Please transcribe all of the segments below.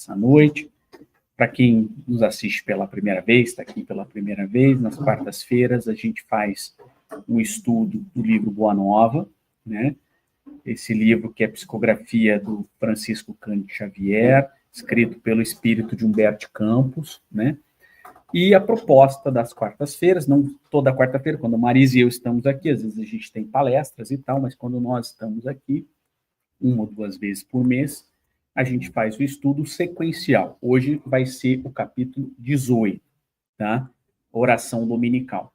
essa noite. Para quem nos assiste pela primeira vez, está aqui pela primeira vez, nas quartas-feiras a gente faz um estudo do livro Boa Nova, né? Esse livro que é a psicografia do Francisco Cândido Xavier, escrito pelo espírito de Humberto Campos, né? E a proposta das quartas-feiras, não toda quarta-feira, quando a Marisa e eu estamos aqui, às vezes a gente tem palestras e tal, mas quando nós estamos aqui, 1 ou 2 vezes por mês, a gente faz o estudo sequencial. Hoje vai ser o capítulo 18, tá? Oração dominical.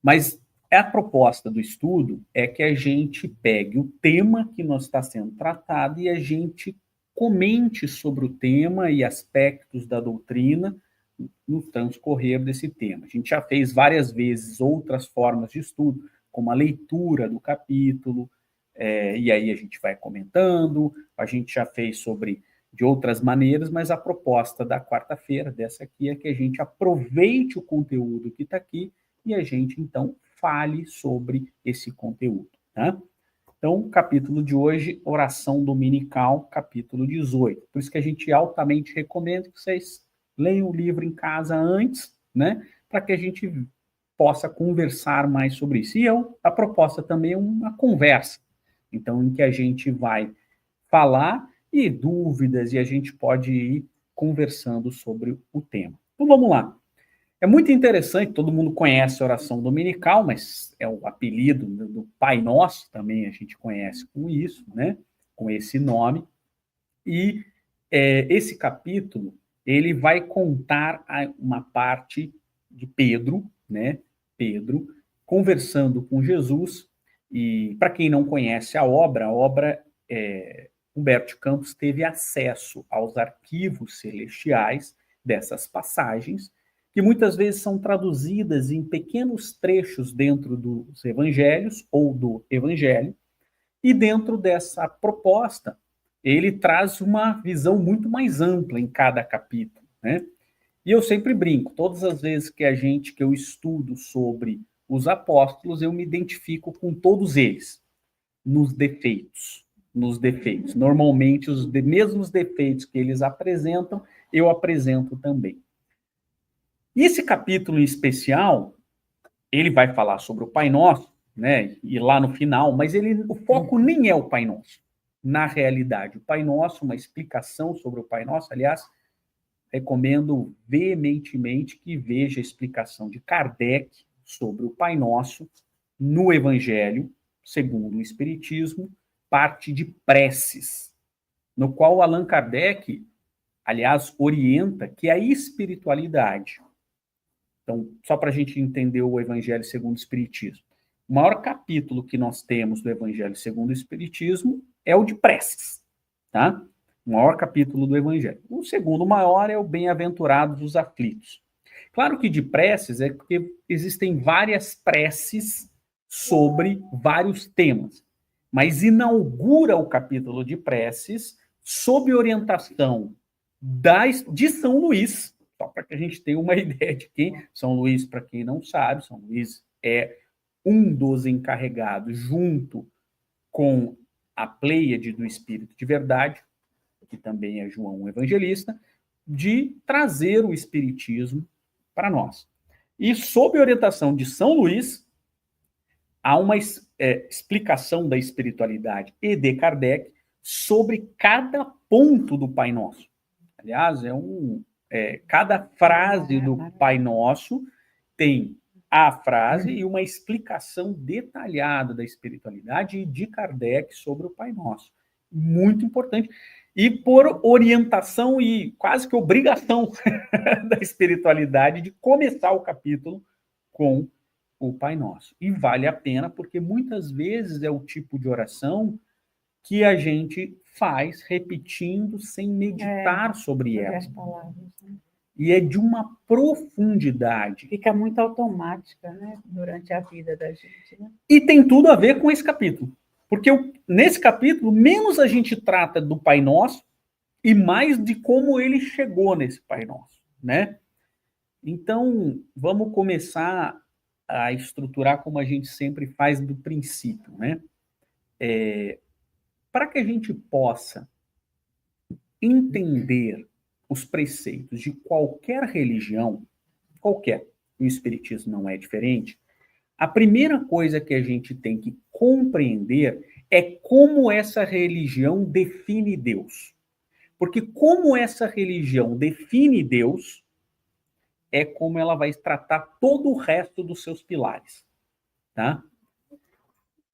Mas a proposta do estudo é que a gente pegue o tema que nós está sendo tratado e a gente comente sobre o tema e aspectos da doutrina no transcorrer desse tema. A gente já fez várias vezes outras formas de estudo, como a leitura do capítulo, e aí a gente vai comentando, a gente já fez sobre de outras maneiras, mas a proposta da quarta-feira, dessa aqui, é que a gente aproveite o conteúdo que está aqui e a gente, então, fale sobre esse conteúdo, tá? Então, o capítulo de hoje, oração dominical, capítulo 18. Por isso que a gente altamente recomenda que vocês leiam o livro em casa antes, né? Para que a gente possa conversar mais sobre isso. E a proposta também é uma conversa. Então, em que a gente vai falar e dúvidas, e a gente pode ir conversando sobre o tema. Então, vamos lá. É muito interessante, todo mundo conhece a oração dominical, mas é o apelido do Pai Nosso, também a gente conhece com isso, né? Com esse nome. E esse capítulo, ele vai contar uma parte de Pedro, né? Pedro, conversando com Jesus. E para quem não conhece a obra Humberto Campos teve acesso aos arquivos celestiais dessas passagens, que muitas vezes são traduzidas em pequenos trechos dentro dos evangelhos ou do evangelho, e dentro dessa proposta, ele traz uma visão muito mais ampla em cada capítulo, né? E eu sempre brinco, todas as vezes que eu estudo sobre os apóstolos, eu me identifico com todos eles, nos defeitos. Normalmente, os mesmos defeitos que eles apresentam, eu apresento também. E esse capítulo em especial, ele vai falar sobre o Pai Nosso, né? E lá no final, mas o foco nem é o Pai Nosso. Na realidade, o Pai Nosso, uma explicação sobre o Pai Nosso, aliás, recomendo veementemente que veja a explicação de Kardec sobre o Pai Nosso no Evangelho, segundo o Espiritismo, parte de preces, no qual Allan Kardec, aliás, orienta que a espiritualidade, então, só para a gente entender o Evangelho segundo o Espiritismo, o maior capítulo que nós temos do Evangelho segundo o Espiritismo é o de preces, tá? O maior capítulo do Evangelho. O segundo maior é o Bem-aventurados dos aflitos. Claro que de preces é porque existem várias preces sobre vários temas, mas inaugura o capítulo de preces sob orientação de São Luís, só para que a gente tenha uma ideia de quem São Luís, para quem não sabe, São Luís é um dos encarregados, junto com a Pleiade do Espírito de Verdade, que também é João Evangelista, de trazer o Espiritismo para nós. E sob orientação de São Luís, há uma explicação da espiritualidade e de Kardec sobre cada ponto do Pai Nosso. Aliás, cada frase do Pai Nosso tem a frase e uma explicação detalhada da espiritualidade e de Kardec sobre o Pai Nosso. Muito importante. E por orientação e quase que obrigação da espiritualidade de começar o capítulo com o Pai Nosso. E vale a pena, porque muitas vezes é o tipo de oração que a gente faz repetindo sem meditar sobre ela. As palavras, né? E é de uma profundidade. Fica muito automática, né? Durante a vida da gente, né? E tem tudo a ver com esse capítulo. Porque nesse capítulo, menos a gente trata do Pai Nosso e mais de como ele chegou nesse Pai Nosso, né? Então, vamos começar a estruturar como a gente sempre faz do princípio, né? Para que a gente possa entender os preceitos de qualquer religião, qualquer, e o Espiritismo não é diferente, a primeira coisa que a gente tem que compreender é como essa religião define Deus. Porque como essa religião define Deus, é como ela vai tratar todo o resto dos seus pilares, tá?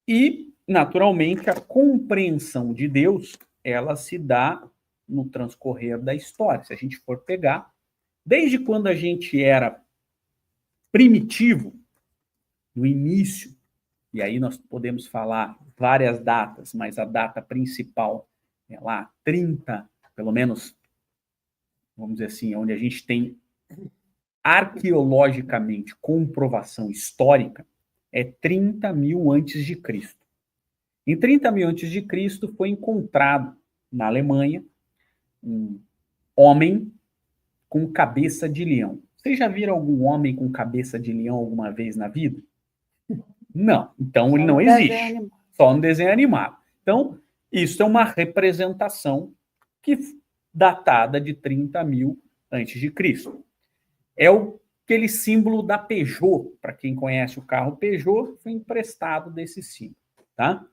E, naturalmente, a compreensão de Deus, ela se dá no transcorrer da história. Se a gente for pegar, desde quando a gente era primitivo, no início, e aí nós podemos falar várias datas, mas a data principal é lá 30, pelo menos, vamos dizer assim, onde a gente tem arqueologicamente comprovação histórica, é 30 mil antes de Cristo. Em 30 mil antes de Cristo foi encontrado na Alemanha um homem com cabeça de leão. Vocês já viram algum homem com cabeça de leão alguma vez na vida? Não. Então ele não existe. Só no desenho animado. Então, isso é uma representação que datada de 30 mil antes de Cristo. É aquele símbolo da Peugeot. Para quem conhece o carro Peugeot, foi emprestado desse símbolo, tá?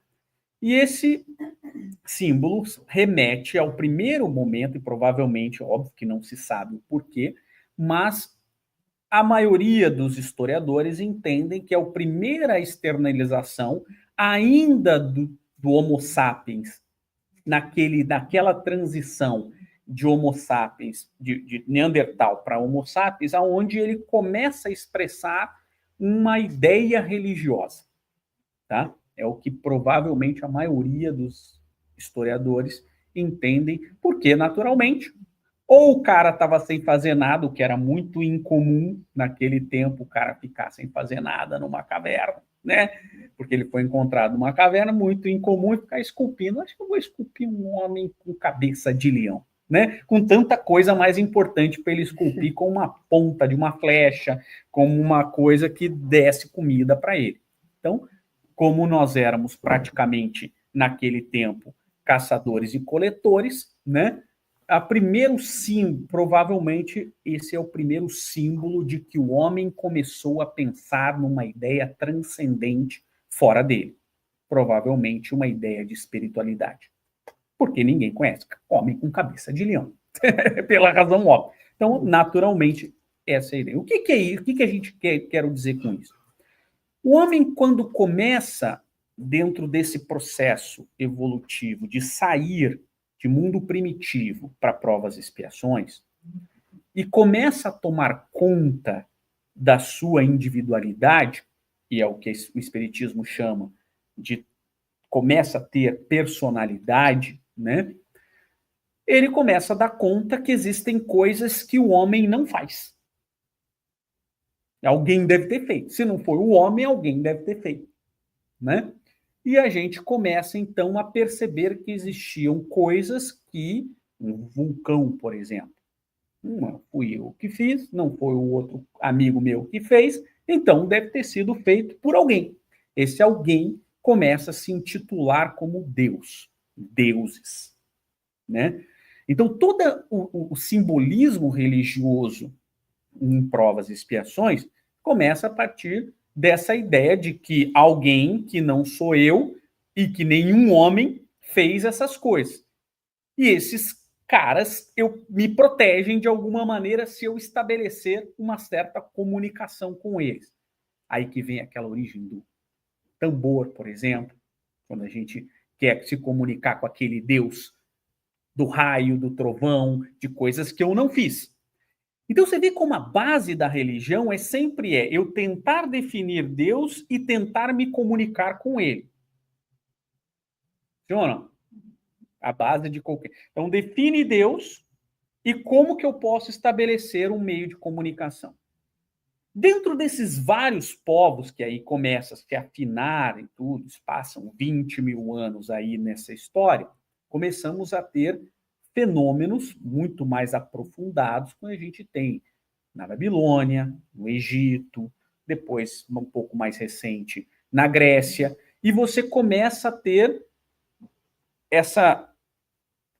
E esse símbolo remete ao primeiro momento, e provavelmente, óbvio que não se sabe o porquê, mas a maioria dos historiadores entendem que é a primeira externalização ainda do Homo sapiens, naquela transição de Homo sapiens, de Neandertal para Homo sapiens, aonde ele começa a expressar uma ideia religiosa, tá? É o que provavelmente a maioria dos historiadores entendem, porque, naturalmente, ou o cara estava sem fazer nada, o que era muito incomum naquele tempo, o cara ficar sem fazer nada numa caverna, né? Porque ele foi encontrado numa caverna, muito incomum, e ficar esculpindo. Acho que eu vou esculpir um homem com cabeça de leão, né? Com tanta coisa mais importante para ele esculpir, com uma ponta de uma flecha, como uma coisa que desse comida para ele. Então, como nós éramos praticamente, naquele tempo, caçadores e coletores, né? A primeiro símbolo, provavelmente esse é o primeiro símbolo de que o homem começou a pensar numa ideia transcendente fora dele. Provavelmente uma ideia de espiritualidade. Porque ninguém conhece homem com cabeça de leão. Pela razão óbvia. Então, naturalmente, essa é a ideia. O que é isso? O que a gente quer dizer com isso? O homem, quando começa, dentro desse processo evolutivo, de sair de mundo primitivo para provas e expiações, e começa a tomar conta da sua individualidade, e é o que o Espiritismo chama de começa a ter personalidade, né? Ele começa a dar conta que existem coisas que o homem não faz. Alguém deve ter feito. Se não for o homem, alguém deve ter feito, né? E a gente começa, então, a perceber que existiam coisas que, um vulcão, por exemplo, não fui eu que fiz, não foi o outro amigo meu que fez, então deve ter sido feito por alguém. Esse alguém começa a se intitular como Deus, deuses, né? Então, todo o simbolismo religioso em provas e expiações começa a partir dessa ideia de que alguém que não sou eu e que nenhum homem fez essas coisas. E esses caras me protegem de alguma maneira se eu estabelecer uma certa comunicação com eles. Aí que vem aquela origem do tambor, por exemplo, quando a gente quer se comunicar com aquele Deus do raio, do trovão, de coisas que eu não fiz. Então você vê como a base da religião sempre eu tentar definir Deus e tentar me comunicar com ele. Funciona? A base de qualquer. Então define Deus e como que eu posso estabelecer um meio de comunicação. Dentro desses vários povos que aí começam a se afinar e tudo, passam 20 mil anos aí nessa história, começamos a ter fenômenos muito mais aprofundados que a gente tem na Babilônia, no Egito, depois, um pouco mais recente, na Grécia, e você começa a ter essa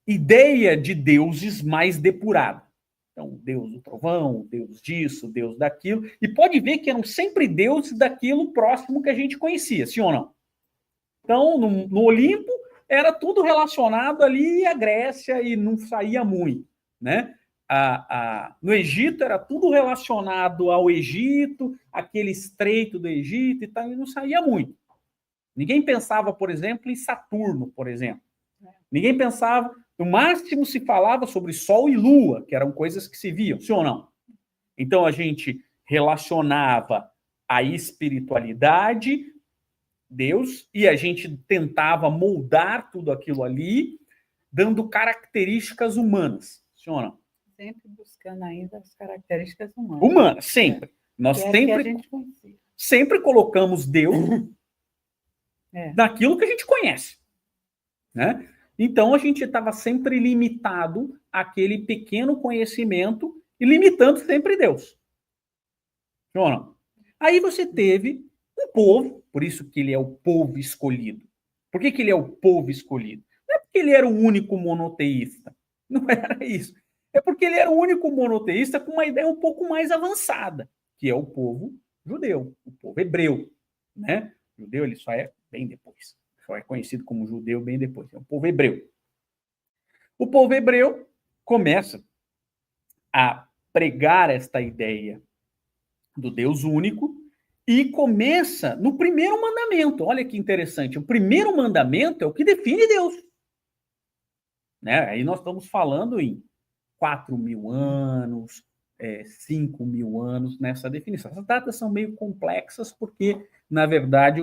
ideia de deuses mais depurada. Então, Deus do trovão, Deus disso, Deus daquilo. E pode ver que eram sempre deuses daquilo próximo que a gente conhecia, sim ou não? Então, no Olimpo, era tudo relacionado ali à Grécia e não saía muito, né? No Egito era tudo relacionado ao Egito, aquele estreito do Egito e tal, e não saía muito. Ninguém pensava, por exemplo, em Saturno, por exemplo. Ninguém pensava, no máximo se falava sobre Sol e Lua, que eram coisas que se viam, sim ou não? Então a gente relacionava a espiritualidade, Deus, e a gente tentava moldar tudo aquilo ali, dando características humanas, sim ou não? Sempre buscando ainda as características humanas. Humanas, sempre. Nós sempre colocamos Deus naquilo que a gente conhece, né? Então a gente estava sempre limitado àquele pequeno conhecimento e limitando sempre Deus. Sim ou não? Aí você teve um povo, por isso que ele é o povo escolhido. Por que ele é o povo escolhido? Não é porque ele era o único monoteísta. Não era isso. É porque ele era o único monoteísta com uma ideia um pouco mais avançada, que é o povo judeu, o povo hebreu, né? O judeu ele só é bem depois. Só é conhecido como judeu bem depois. É o povo hebreu. O povo hebreu começa a pregar esta ideia do Deus único e começa no primeiro mandamento. Olha que interessante. O primeiro mandamento é o que define Deus. Né? Aí nós estamos falando em 4.000 anos, 5.000 anos nessa definição. Essas datas são meio complexas porque, na verdade,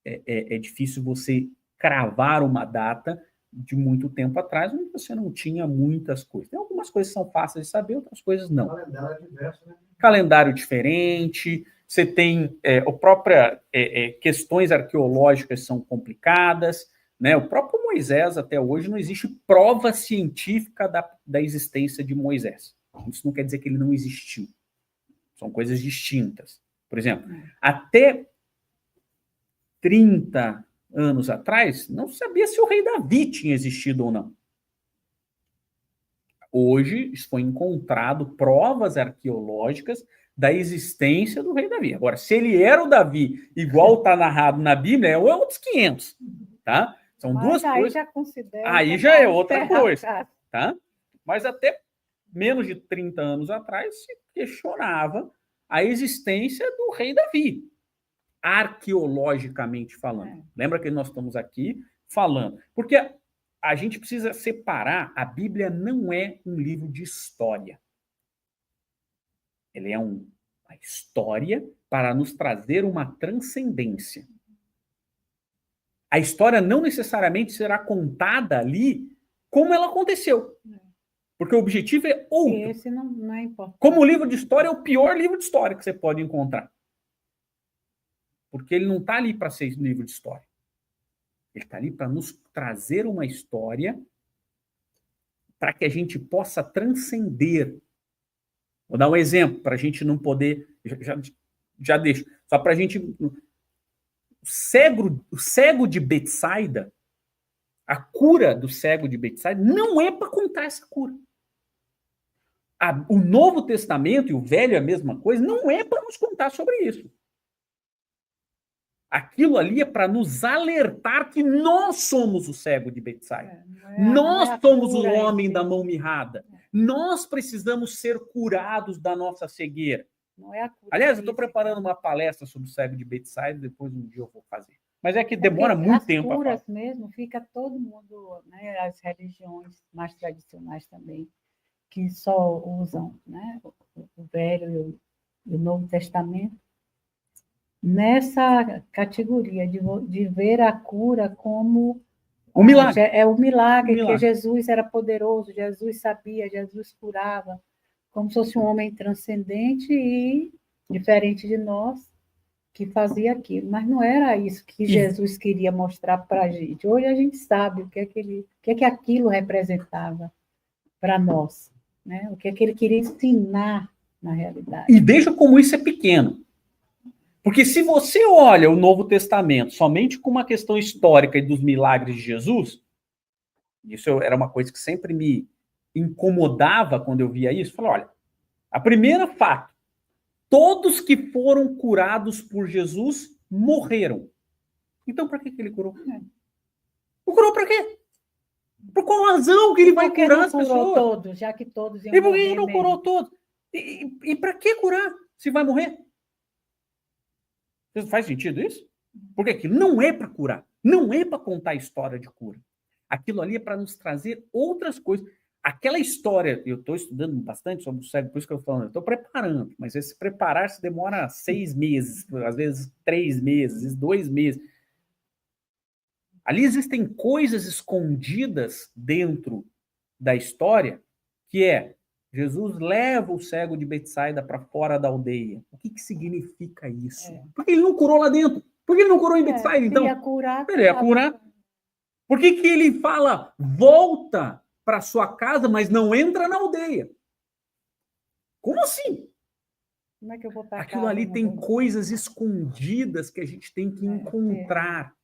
é difícil você cravar uma data de muito tempo atrás, onde você não tinha muitas coisas. Tem algumas coisas que são fáceis de saber, outras coisas não. Calendário diverso, né? Calendário diferente, você tem questões arqueológicas são complicadas, né? O próprio Moisés, até hoje, não existe prova científica da existência de Moisés. Isso não quer dizer que ele não existiu. São coisas distintas. Por exemplo, até 30 anos atrás, não sabia se o rei Davi tinha existido ou não. Hoje foi encontrado provas arqueológicas da existência do rei Davi. Agora, se ele era o Davi, igual está narrado na Bíblia, é outros 500, tá? São duas coisas. Aí já é outra coisa, tá? Mas até menos de 30 anos atrás se questionava a existência do rei Davi, arqueologicamente falando. Lembra que nós estamos aqui falando? Porque a gente precisa separar, a Bíblia não é um livro de história. Ele é uma história para nos trazer uma transcendência. A história não necessariamente será contada ali como ela aconteceu. Porque o objetivo é outro. Esse não é importante. Como o livro de história é o pior livro de história que você pode encontrar. Porque ele não está ali para ser livro de história. Ele está ali para nos trazer uma história para que a gente possa transcender. Vou dar um exemplo para a gente não poder... Já deixo. Só para a gente... O cego de Betsaida, a cura do cego de Betsaida, não é para contar essa cura. O Novo Testamento e o Velho é a mesma coisa, não é para nos contar sobre isso. Aquilo ali é para nos alertar que nós somos o cego de Betsaida. Nós somos o homem da mão mirrada. Nós precisamos ser curados da nossa cegueira. Não é a cura. Aliás, eu estou preparando uma palestra sobre o cego de Betsaida, depois um dia eu vou fazer. Mas é que demora muito tempo. As curas mesmo, fica todo mundo, né, as religiões mais tradicionais também, que só usam, né, o Velho e o Novo Testamento, nessa categoria de ver a cura como um milagre. É o milagre, que Jesus era poderoso, Jesus sabia, Jesus curava, como se fosse um homem transcendente e diferente de nós, que fazia aquilo. Mas não era isso que Jesus queria mostrar para a gente. Hoje a gente sabe o que é que aquilo representava para nós, né? O que é que ele queria ensinar na realidade. E veja como isso é pequeno. Porque se você olha o Novo Testamento somente com uma questão histórica e dos milagres de Jesus, isso era uma coisa que sempre me incomodava quando eu via isso, eu falei, olha, a primeira fato, todos que foram curados por Jesus morreram. Então, para que ele curou? O curou para quê? Por qual razão que ele vai curar as pessoas? Todos, já que todos iam morrer. E por que ele não curou todos? E para que curar se vai morrer? Faz sentido isso? Porque aquilo não é para curar, não é para contar a história de cura. Aquilo ali é para nos trazer outras coisas. Aquela história, eu estou estudando bastante sobre o cego, por isso que eu estou falando, eu estou preparando, mas esse preparar se demora 6 meses, às vezes 3 meses, 2 meses. Ali existem coisas escondidas dentro da história, que é, Jesus leva o cego de Betsaida para fora da aldeia. O que significa isso? Por que ele não curou lá dentro? Por que ele não curou em Betsaida, então? Ele ia curar. Ele ia curar. Por que ele fala, volta para sua casa, mas não entra na aldeia? Como assim? Como é que eu vou para Aquilo ali tem coisas escondidas que a gente tem que encontrar.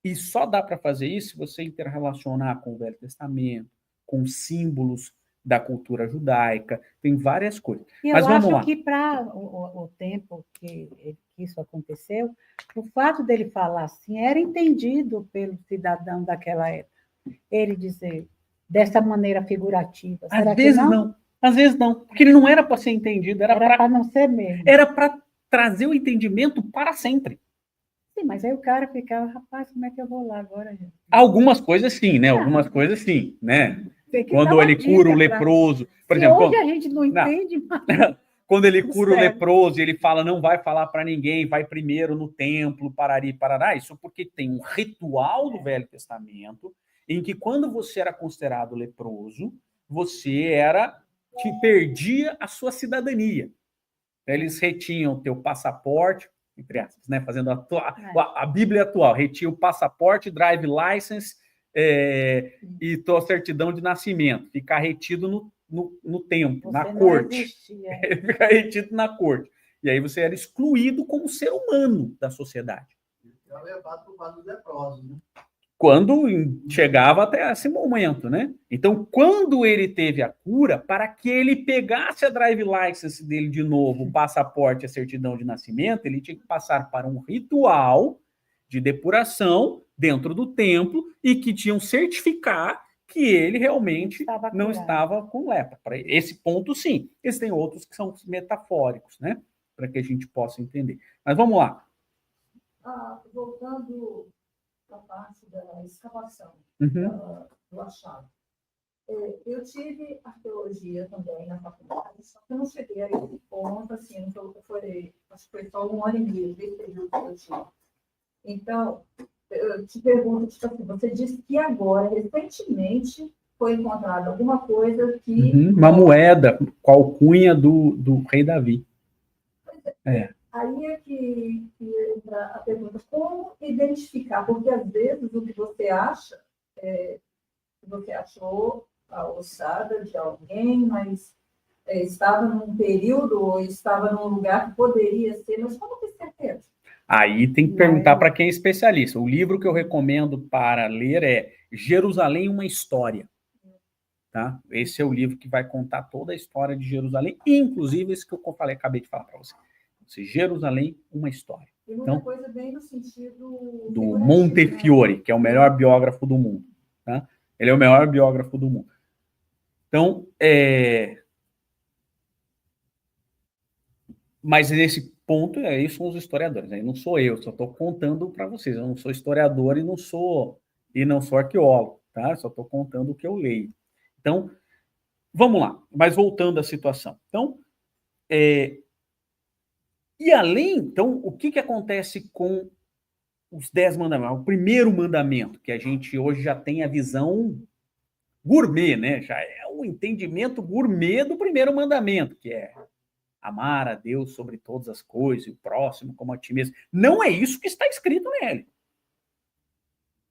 E só dá para fazer isso se você interrelacionar com o Velho Testamento, com símbolos da cultura judaica, tem várias coisas. E mas eu vamos acho lá. Que para o tempo que isso aconteceu, o fato dele falar assim era entendido pelo cidadão daquela época. Ele dizer dessa maneira figurativa. Às vezes não? Às vezes não, porque ele não era para ser entendido, era para não ser mesmo. Era para trazer o entendimento para sempre. Sim, mas aí o cara ficava, rapaz, como é que eu vou lá agora, gente? Algumas coisas sim, né? Algumas coisas sim, né? Quando ele cura o leproso, por exemplo, hoje a gente não entende, mas... Quando ele cura o leproso, ele fala, não vai falar para ninguém, vai primeiro no templo, parari, parará. Isso porque tem um ritual do Velho Testamento em que quando você era considerado leproso, você te perdia a sua cidadania. Eles retinham o teu passaporte, entre aspas, né? Fazendo a Bíblia atual, retinha o passaporte, drive license e tua certidão de nascimento. Ficar retido no templo, na corte. Ficar retido na corte. E aí você era excluído como ser humano da sociedade. Era levado para o lado leproso, né? Quando chegava até esse momento, né? Então, quando ele teve a cura, para que ele pegasse a drive license dele de novo, o passaporte e a certidão de nascimento, ele tinha que passar para um ritual de depuração dentro do templo e que tinham certificar que ele realmente não estava com lepra. Para esse ponto, sim. Existem outros que são metafóricos, né? Para que a gente possa entender. Mas vamos lá. Voltando a parte da escavação do achado. Eu tive arqueologia também na faculdade, só que eu não cheguei a esse ponto, assim, acho que foi só 1 ano e meio desse período que eu tive. Então, eu te pergunto, tipo assim, você disse que agora, recentemente, foi encontrada alguma coisa que... uma moeda com a alcunha do rei Davi. Aí é que entra a pergunta, como identificar? Porque, às vezes, o que você acha, você achou a ossada de alguém, mas estava num período ou estava num lugar que poderia ser, mas como ter certeza? Aí tem que perguntar para quem é especialista. O livro que eu recomendo para ler é Jerusalém, uma História. Tá? Esse é o livro que vai contar toda a história de Jerusalém, inclusive esse que eu acabei de falar para você. Jerusalém, uma História. E muita coisa bem no sentido... do Montefiore, que é o melhor biógrafo do mundo. Tá? Ele é o melhor biógrafo do mundo. Então, mas nesse ponto, isso são os historiadores. Aí não sou eu, só estou contando para vocês. Eu não sou historiador e não sou arqueólogo. Tá? Só estou contando o que eu leio. Então, vamos lá. Mas voltando à situação. Então, e além, então, o que acontece com os 10 mandamentos? O primeiro mandamento, que a gente hoje já tem a visão gourmet, né? Já é o entendimento gourmet do primeiro mandamento, que é amar a Deus sobre todas as coisas, e o próximo como a ti mesmo. Não é isso que está escrito nele.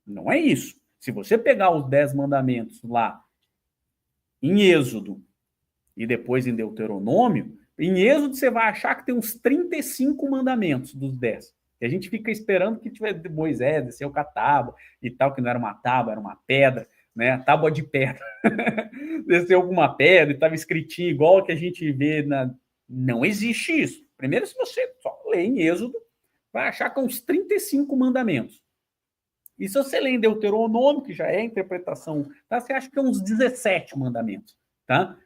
Não é isso. Se você pegar os 10 mandamentos lá em Êxodo e depois em Deuteronômio, em Êxodo você vai achar que tem uns 35 mandamentos dos 10. E a gente fica esperando que tiver Moisés, desceu com a tábua e tal, que não era uma tábua, era uma pedra. né? Tábua de pedra. Desceu alguma pedra e estava escritinho igual que a gente vê na... Não existe isso. Primeiro, se você só lê em Êxodo, vai achar que é uns 35 mandamentos. E se você lê em Deuteronômio, que já é a interpretação, tá? Você acha que é uns 17 mandamentos, tá?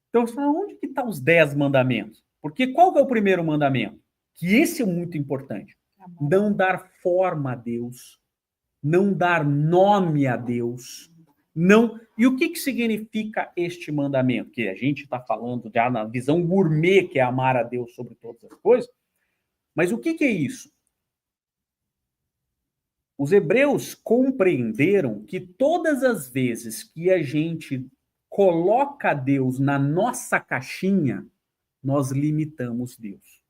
Então, você fala, onde que estão os 10 mandamentos? Porque qual que é o primeiro mandamento? Que esse é muito importante. Não dar forma a Deus, não dar nome a Deus, não... E o que significa este mandamento? Que a gente está falando já na visão gourmet, que é amar a Deus sobre todas as coisas. Mas o que é isso? Os hebreus compreenderam que todas as vezes que a gente coloca Deus na nossa caixinha, nós limitamos Deus.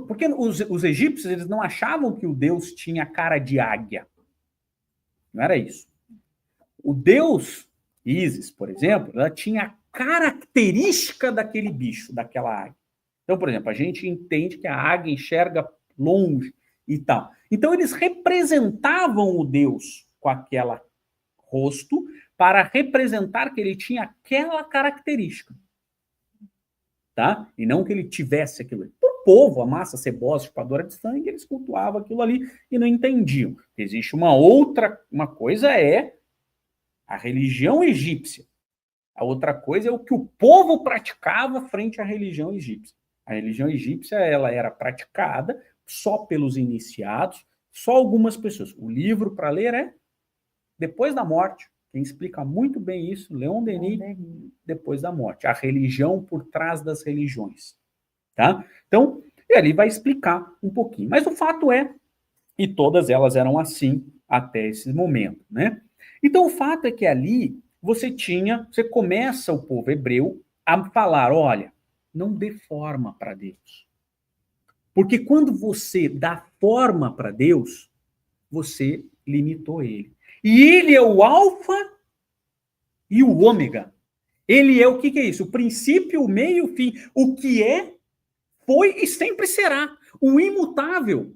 Porque os egípcios eles não achavam que o Deus tinha cara de águia. Não era isso. O Deus, Ísis, por exemplo, ela tinha a característica daquele bicho, daquela águia. Então, por exemplo, a gente entende que a águia enxerga longe e tal. Então, eles representavam o Deus com aquele rosto para representar que ele tinha aquela característica. Tá? E não que ele tivesse aquilo. O povo, a massa cebosa, chupadora de sangue, eles cultuavam aquilo ali e não entendiam. Existe uma coisa é a religião egípcia. A outra coisa é o que o povo praticava frente à religião egípcia. A religião egípcia ela era praticada só pelos iniciados, só algumas pessoas. O livro para ler é Depois da Morte. Quem explica muito bem isso, Leon Denis, Depois da Morte. A religião por trás das religiões. Tá? Então, ele vai explicar um pouquinho. Mas o fato é, e todas elas eram assim até esse momento, né? Então, o fato é que ali você começa o povo hebreu a falar, olha, não dê forma para Deus. Porque quando você dá forma para Deus, você limitou ele. E ele é o alfa e o ômega. Ele é o que é isso? O princípio, o meio, o fim. O que é, foi e sempre será. O imutável.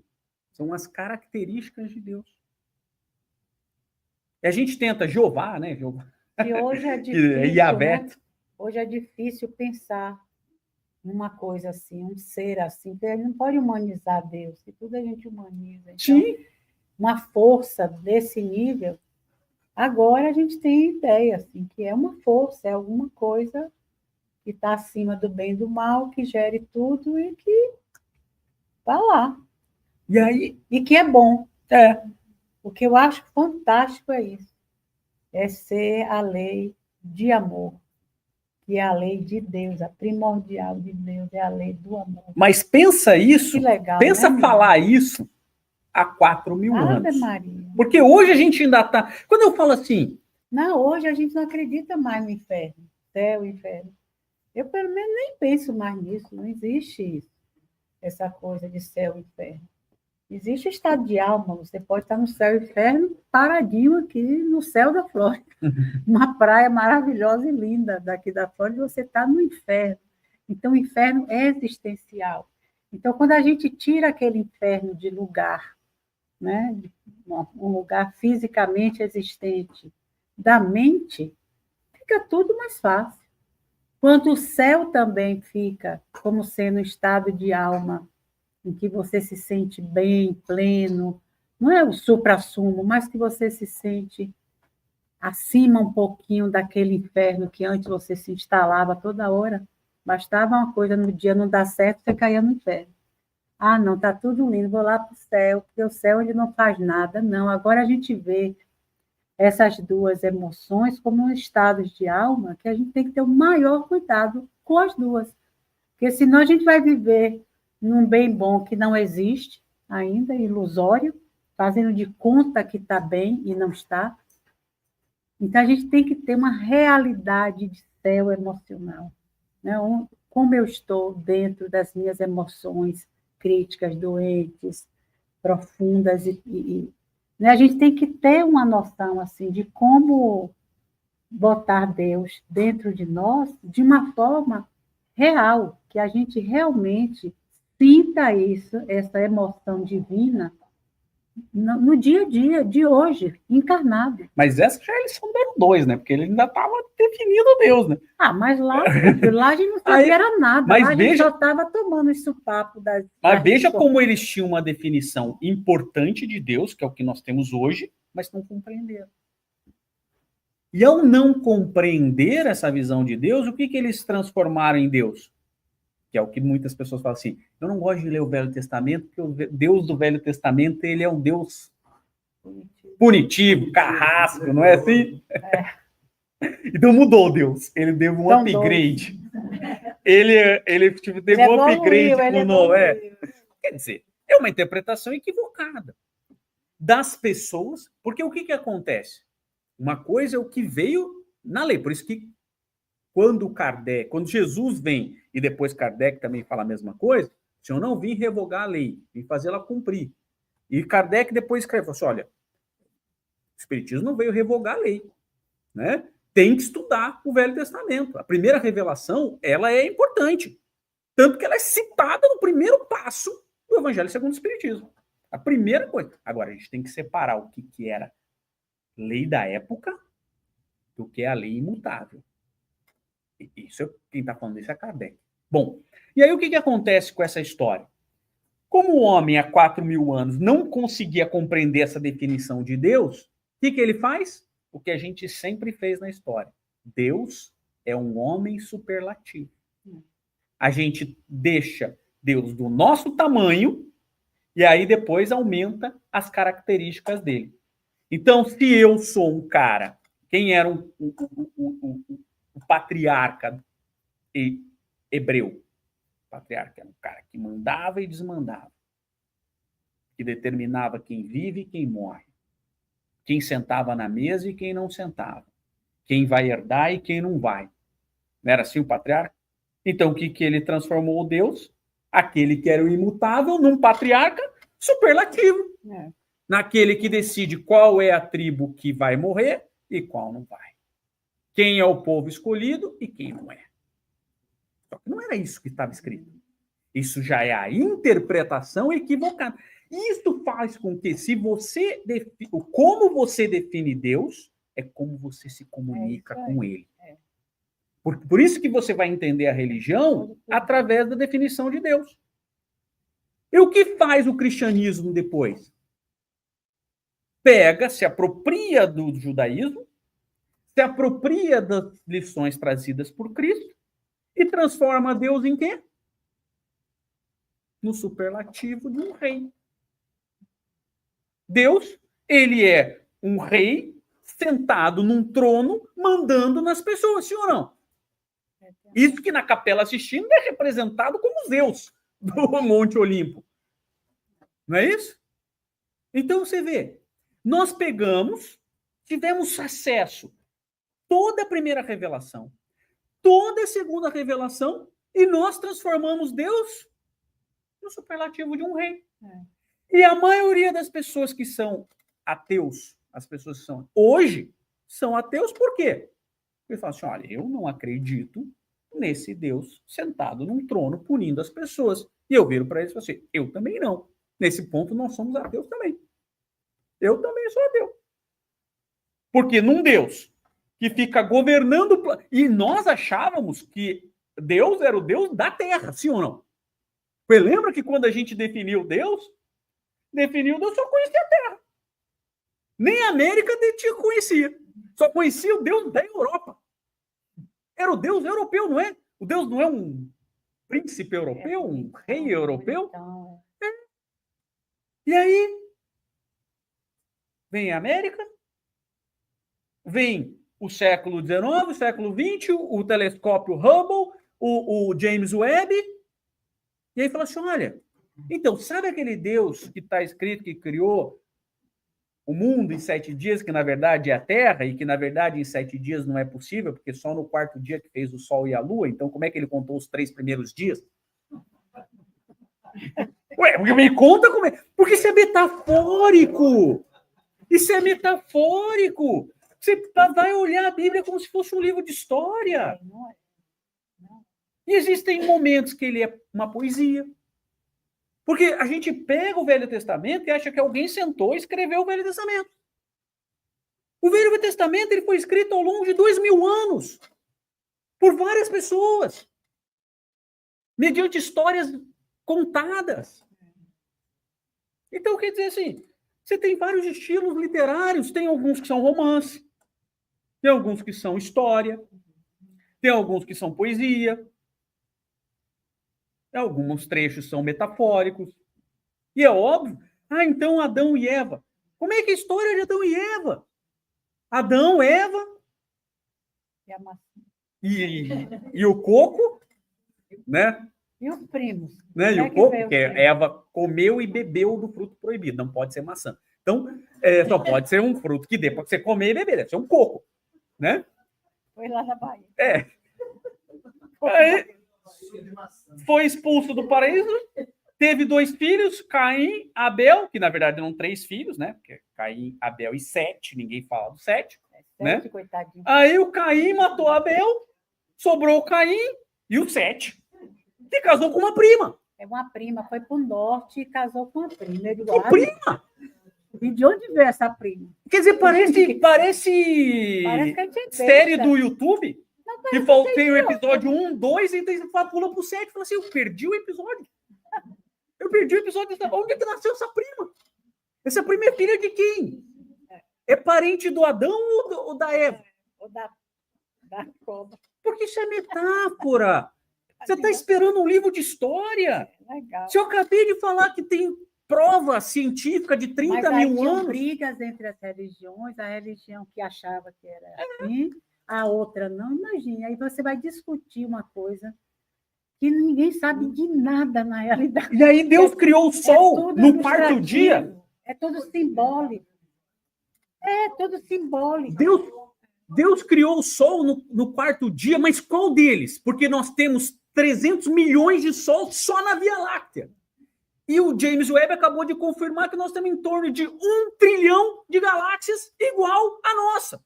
São as características de Deus. E a gente tenta Jeová, né? Jeová. E hoje é difícil, né? Hoje é difícil pensar numa coisa assim, um ser assim, porque a gente não pode humanizar Deus, que tudo a gente humaniza. Então, sim. Uma força desse nível, agora a gente tem ideia, assim, que é uma força, é alguma coisa que está acima do bem e do mal, que gere tudo e que está lá. E aí? E que é bom. É. O que eu acho fantástico é isso. É ser a lei de amor. Que é a lei de Deus, a primordial de Deus, é a lei do amor. Mas pensa isso, que legal, pensa né, falar isso há 4.000 Ave anos. Maria. Porque hoje a gente ainda está... Quando eu falo assim... Não, hoje a gente não acredita mais no inferno, céu e inferno. Eu, pelo menos, nem penso mais nisso, não existe isso, essa coisa de céu e inferno. Existe o estado de alma, você pode estar no céu e inferno paradinho aqui no céu da Flórida. Uma praia maravilhosa e linda daqui da Flórida, você está no inferno. Então, o inferno é existencial. Então, quando a gente tira aquele inferno de lugar, né, um lugar fisicamente existente, da mente, fica tudo mais fácil. Quando o céu também fica como sendo um estado de alma, em que você se sente bem, pleno, não é o supra-sumo, mas que você se sente acima um pouquinho daquele inferno que antes você se instalava toda hora. Bastava uma coisa no dia não dar certo, você caía no inferno. Ah, não, está tudo lindo, vou lá para o céu, porque o céu ele não faz nada. Não, agora a gente vê essas duas emoções como estados de alma que a gente tem que ter o maior cuidado com as duas. Porque senão a gente vai viver num bem bom que não existe ainda, ilusório, fazendo de conta que está bem e não está. Então, a gente tem que ter uma realidade de céu emocional. Né? Como eu estou dentro das minhas emoções críticas, doentes, profundas. Né? A gente tem que ter uma noção assim, de como botar Deus dentro de nós de uma forma real, que a gente realmente sinta isso, essa emoção divina, no dia a dia, de hoje, encarnado. Mas essa já é a lição número 2, né? Porque ele ainda estava definindo Deus, né? Mas lá a gente não sabia era nada. Mas lá a gente veja, só estava tomando esse papo das. Mas veja como eles tinham uma definição importante de Deus, que é o que nós temos hoje, mas não compreenderam. E ao não compreender essa visão de Deus, o que eles transformaram em Deus? Que é o que muitas pessoas falam assim, eu não gosto de ler o Velho Testamento, porque o Deus do Velho Testamento, ele é um Deus punitivo, carrasco, não é assim? Então mudou Deus, ele deu um upgrade. Ele tipo, teve um upgrade com Noé. Quer dizer, é uma interpretação equivocada das pessoas, porque o que acontece? Uma coisa é o que veio na lei, por isso que quando Jesus vem, e depois Kardec também fala a mesma coisa, se eu não vim revogar a lei, vim fazê-la cumprir. E Kardec depois escreve assim, olha, o Espiritismo não veio revogar a lei, né? Tem que estudar o Velho Testamento. A primeira revelação, ela é importante, tanto que ela é citada no primeiro passo do Evangelho segundo o Espiritismo. A primeira coisa. Agora, a gente tem que separar o que era lei da época do que é a lei imutável. Isso, quem está falando isso é Kardec. Bom, e aí o que acontece com essa história? Como o homem há 4.000 anos não conseguia compreender essa definição de Deus, o que ele faz? O que a gente sempre fez na história. Deus é um homem superlativo. A gente deixa Deus do nosso tamanho e aí depois aumenta as características dele. Então, se eu sou um cara, quem era o patriarca hebreu? O patriarca era um cara que mandava e desmandava, que determinava quem vive e quem morre, quem sentava na mesa e quem não sentava, quem vai herdar e quem não vai. Não era assim o patriarca? Então, o que ele transformou o Deus? Aquele que era o imutável num patriarca superlativo. Naquele que decide qual é a tribo que vai morrer e qual não vai. Quem é o povo escolhido e quem não é. Só que não era isso que estava escrito. Isso já é a interpretação equivocada. Isso faz com que, se você como você define Deus, é como você se comunica com ele. Por isso que você vai entender a religião através da definição de Deus. E o que faz o cristianismo depois? Pega, se apropria do judaísmo, se apropria das lições trazidas por Cristo e transforma Deus em quê? No superlativo de um rei. Deus, ele é um rei sentado num trono, mandando nas pessoas, sim ou não? Isso que na Capela Sistina é representado como Zeus do Monte Olimpo. Não é isso? Então você vê, nós tivemos acesso toda a primeira revelação, toda a segunda revelação, e nós transformamos Deus no superlativo de um rei. E a maioria das pessoas que são ateus, as pessoas que são hoje, são ateus por quê? Porque falam assim, olha, eu não acredito nesse Deus sentado num trono punindo as pessoas. E eu viro para eles e falo assim, eu também não. Nesse ponto, nós somos ateus também. Eu também sou ateu. Porque num Deus que fica governando... E nós achávamos que Deus era o Deus da Terra, sim ou não? Você lembra que quando a gente definiu Deus só conhecia a Terra. Nem a América conhecia. Só conhecia o Deus da Europa. Era o Deus europeu, não é? O Deus não é um príncipe europeu, um rei europeu? E aí, vem a América, vem o século XIX, o século XX, o telescópio Hubble, o James Webb, e aí fala assim, olha, então, sabe aquele Deus que está escrito que criou o mundo em 7 dias, que na verdade é a Terra, e que na verdade em 7 dias não é possível, porque só no 4º dia que fez o Sol e a Lua, então como é que ele contou os 3 primeiros dias? Ué, me conta como é. Porque isso é metafórico. Isso é metafórico. Você vai olhar a Bíblia como se fosse um livro de história. E existem momentos que ele é uma poesia. Porque a gente pega o Velho Testamento e acha que alguém sentou e escreveu o Velho Testamento. O Velho Testamento ele foi escrito ao longo de 2000 anos por várias pessoas, mediante histórias contadas. Então, quer dizer assim, você tem vários estilos literários, tem alguns que são romance, tem alguns que são história, tem alguns que são poesia, alguns trechos são metafóricos. E é óbvio, então Adão e Eva. Como é que é a história de Adão e Eva? Adão, Eva e o coco, né? E os primos. Né? E o coco, porque Eva comeu e bebeu do fruto proibido, não pode ser maçã. Então, só pode ser um fruto que dê para você comer e beber, deve ser um coco, né? Foi lá na Bahia. Aí, foi expulso do paraíso, teve 2 filhos, Caim, Abel, que na verdade eram 3 filhos, né? Porque Caim, Abel e Sete, ninguém fala do Sete, né? Coitadinho. Aí o Caim matou Abel, sobrou o Caim e o Sete, que casou com uma prima. É uma prima, foi para o norte e casou com uma prima. Eu digo, Que prima? E de onde veio essa prima? Quer dizer, parece que a gente série do YouTube. Que tem o episódio 1, 2, e pula pro 7 e fala assim, eu perdi o episódio. Onde é que nasceu essa prima? Essa prima é filha de quem? É parente do Adão ou da Eva? Ou da cobra. Porque isso é metáfora. Você está esperando um livro de história. Legal. Se eu acabei de falar que tem prova científica de 30 mil anos. Brigas entre as religiões, a religião que achava que era assim, a outra não. Imagina, aí você vai discutir uma coisa que ninguém sabe de nada na realidade. E aí Deus criou o sol no 4º dia. É tudo simbólico. Tudo simbólico. Deus criou o sol no 4º dia, mas qual deles? Porque nós temos 300 milhões de sols só na Via Láctea. E o James Webb acabou de confirmar que nós temos em torno de 1 trilhão de galáxias igual à nossa.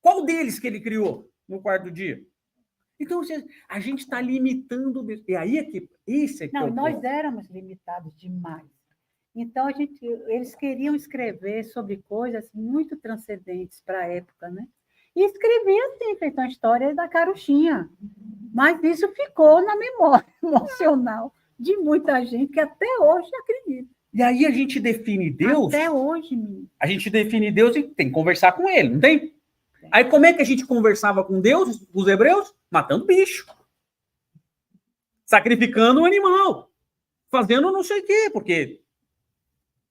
Qual deles que ele criou no 4º dia? Então, a gente está limitando... E aí é que... nós éramos limitados demais. Então, eles queriam escrever sobre coisas muito transcendentes para a época, né? E escrevia assim, feito uma história da carochinha. Mas isso ficou na memória emocional de muita gente que até hoje acredita. E aí a gente define Deus... Até hoje, menino. A gente define Deus e tem que conversar com ele, não tem? Aí como é que a gente conversava com Deus, os hebreus? Matando bicho. Sacrificando um animal. Fazendo não sei o quê, porque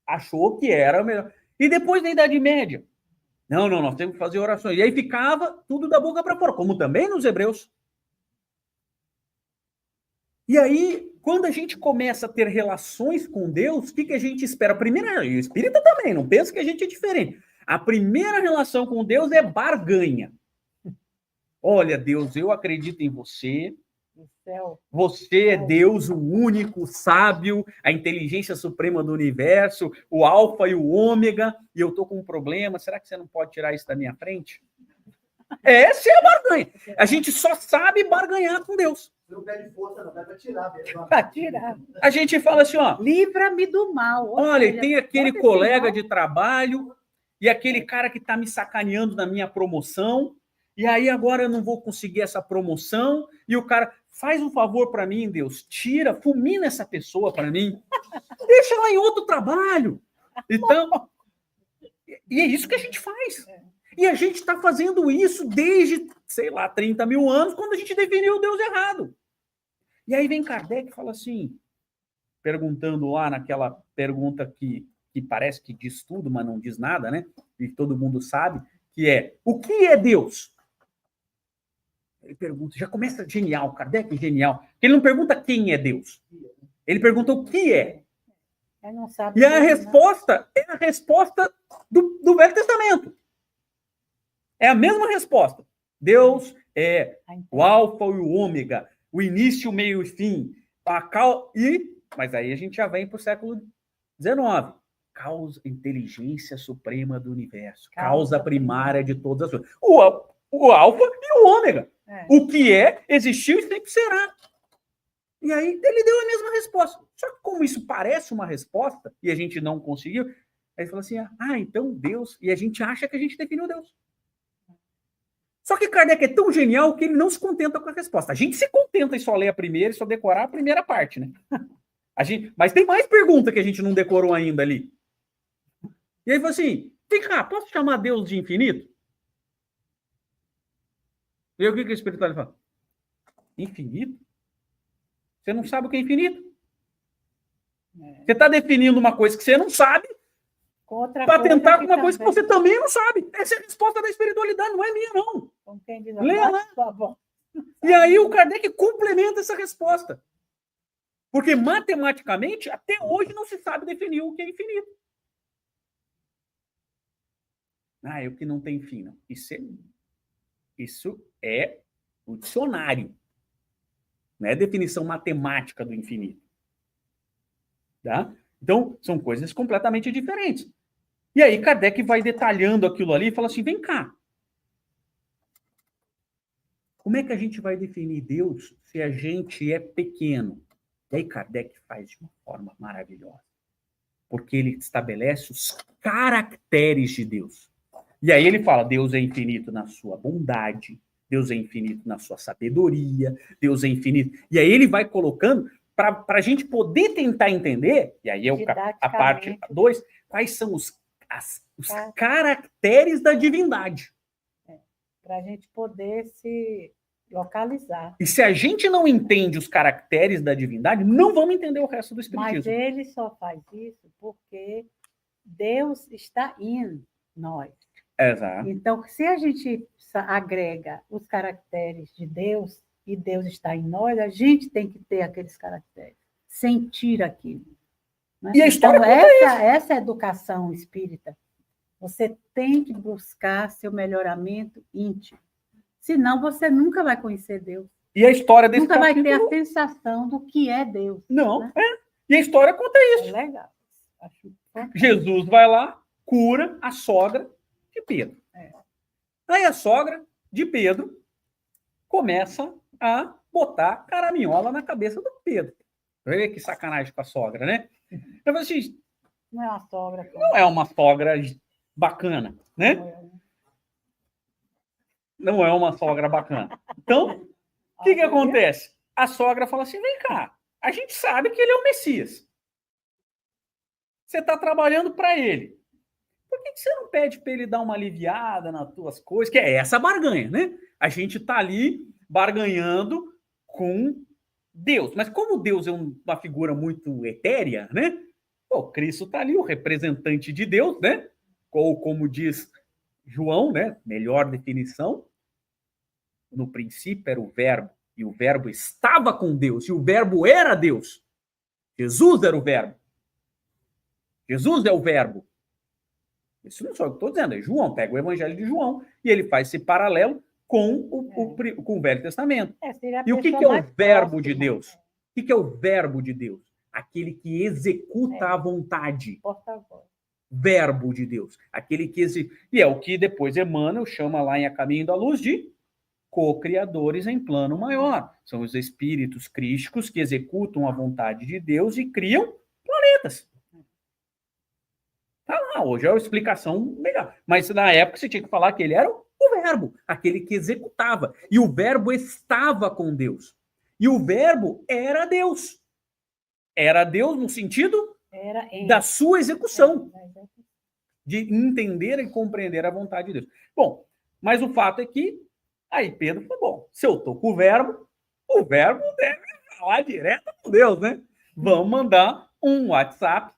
achou que era melhor. E depois da Idade Média? Não, nós temos que fazer orações. E aí ficava tudo da boca para fora, como também nos hebreus. E aí, quando a gente começa a ter relações com Deus, o que a gente espera? Primeiro, e o espírita também, não pensa que a gente é diferente. A primeira relação com Deus é barganha. Olha, Deus, eu acredito em você. Você é Deus, o único, sábio, a inteligência suprema do universo, o alfa e o ômega, e eu estou com um problema. Será que você não pode tirar isso da minha frente? Essa é a barganha. A gente só sabe barganhar com Deus. Não pede força, não, dá para tirar. Para tirar. A gente fala assim, ó... Livra-me do mal. Olha, tem aquele colega de trabalho e aquele cara que está me sacaneando na minha promoção, e aí agora eu não vou conseguir essa promoção, e o cara, faz um favor para mim, Deus, tira, fulmina essa pessoa para mim, deixa ela em outro trabalho. Então, e é isso que a gente faz. E a gente está fazendo isso desde, 30 mil anos, quando a gente definiu o Deus errado. E aí vem Kardec e fala assim, perguntando lá naquela pergunta que parece que diz tudo, mas não diz nada, né? E todo mundo sabe, que é, o que é Deus? Ele pergunta, já começa genial, Kardec é genial. Ele não pergunta quem é Deus. Ele pergunta o que é. Não sabe. E a resposta é a resposta do Velho Testamento. É a mesma resposta. Deus é o alfa e o ômega, o início, o meio e fim. Mas aí a gente já vem para o século XIX. Causa, inteligência suprema do universo. Causa primária de todas as coisas. O alfa e o ômega. O que é, existiu e sempre será. E aí ele deu a mesma resposta. Só que como isso parece uma resposta e a gente não conseguiu, aí ele falou assim, então Deus, e a gente acha que a gente definiu Deus. Só que Kardec é tão genial que ele não se contenta com a resposta. A gente se contenta em só ler a primeira e só decorar a primeira parte, né? Mas tem mais pergunta que a gente não decorou ainda ali. E aí falou assim, vem cá, posso chamar Deus de infinito? E aí o que o espiritual fala? Infinito? Você não sabe o que é infinito? Você está definindo uma coisa que você não sabe para tentar com uma coisa que você também não sabe. Essa é a resposta da espiritualidade, não é minha, não. Leia lá. E aí o Kardec complementa essa resposta. Porque matematicamente, até hoje, não se sabe definir o que é infinito. É o que não tem fim, não. Isso é o dicionário. Não é a definição matemática do infinito. Tá? Então, são coisas completamente diferentes. E aí, Kardec vai detalhando aquilo ali e fala assim, vem cá. Como é que a gente vai definir Deus se a gente é pequeno? E aí, Kardec faz de uma forma maravilhosa. Porque ele estabelece os caracteres de Deus. E aí ele fala, Deus é infinito na sua bondade, Deus é infinito na sua sabedoria, Deus é infinito. E aí ele vai colocando para a gente poder tentar entender, e aí é a parte 2, quais são os caracteres da divindade. Para a gente poder se localizar. E se a gente não entende os caracteres da divindade, não vamos entender o resto do espiritismo. Mas ele só faz isso porque Deus está em nós. Exato. Então, se a gente agrega os caracteres de Deus e Deus está em nós, a gente tem que ter aqueles caracteres, sentir aquilo. Né? E a história então, essa educação espírita, você tem que buscar seu melhoramento íntimo. Senão, você nunca vai conhecer Deus. E a história desse nunca vai ter a sensação do que é Deus. Não, né? E a história conta isso. É legal. Acho Jesus vai lá, cura a sogra de Pedro. Aí a sogra de Pedro começa a botar caraminhola na cabeça do Pedro. Olha que sacanagem com a sogra, né? Eu falei assim, não é uma sogra. Não é uma sogra bacana, né? Não é uma sogra bacana. Então, o que acontece? A sogra fala assim, vem cá, a gente sabe que ele é o Messias. Você está trabalhando para ele. Por que você não pede para ele dar uma aliviada nas tuas coisas? Que é essa barganha, né? A gente está ali barganhando com Deus. Mas como Deus é uma figura muito etérea, né? Pô, Cristo está ali, o representante de Deus, né? Ou como diz João, né? Melhor definição. No princípio era o verbo, e o verbo estava com Deus, e o verbo era Deus. Jesus era o verbo. Jesus é o verbo. Isso não sou eu que estou dizendo, é João. Pega o Evangelho de João e ele faz esse paralelo com o Velho Testamento. E o que é o verbo de Deus? O que é o verbo de Deus? Aquele que executa a vontade. Verbo de Deus. Aquele que E é o que depois Emmanuel chama lá em A Caminho da Luz de co-criadores em plano maior. São os espíritos crísticos que executam a vontade de Deus e criam planetas. Tá lá, hoje é uma explicação melhor. Mas na época você tinha que falar que ele era o verbo, aquele que executava. E o verbo estava com Deus. E o verbo era Deus. Era Deus no sentido da sua execução. De entender e compreender a vontade de Deus. Bom, mas o fato é que aí Pedro falou, bom, se eu estou com o verbo deve falar direto com Deus, né? Vamos mandar um WhatsApp,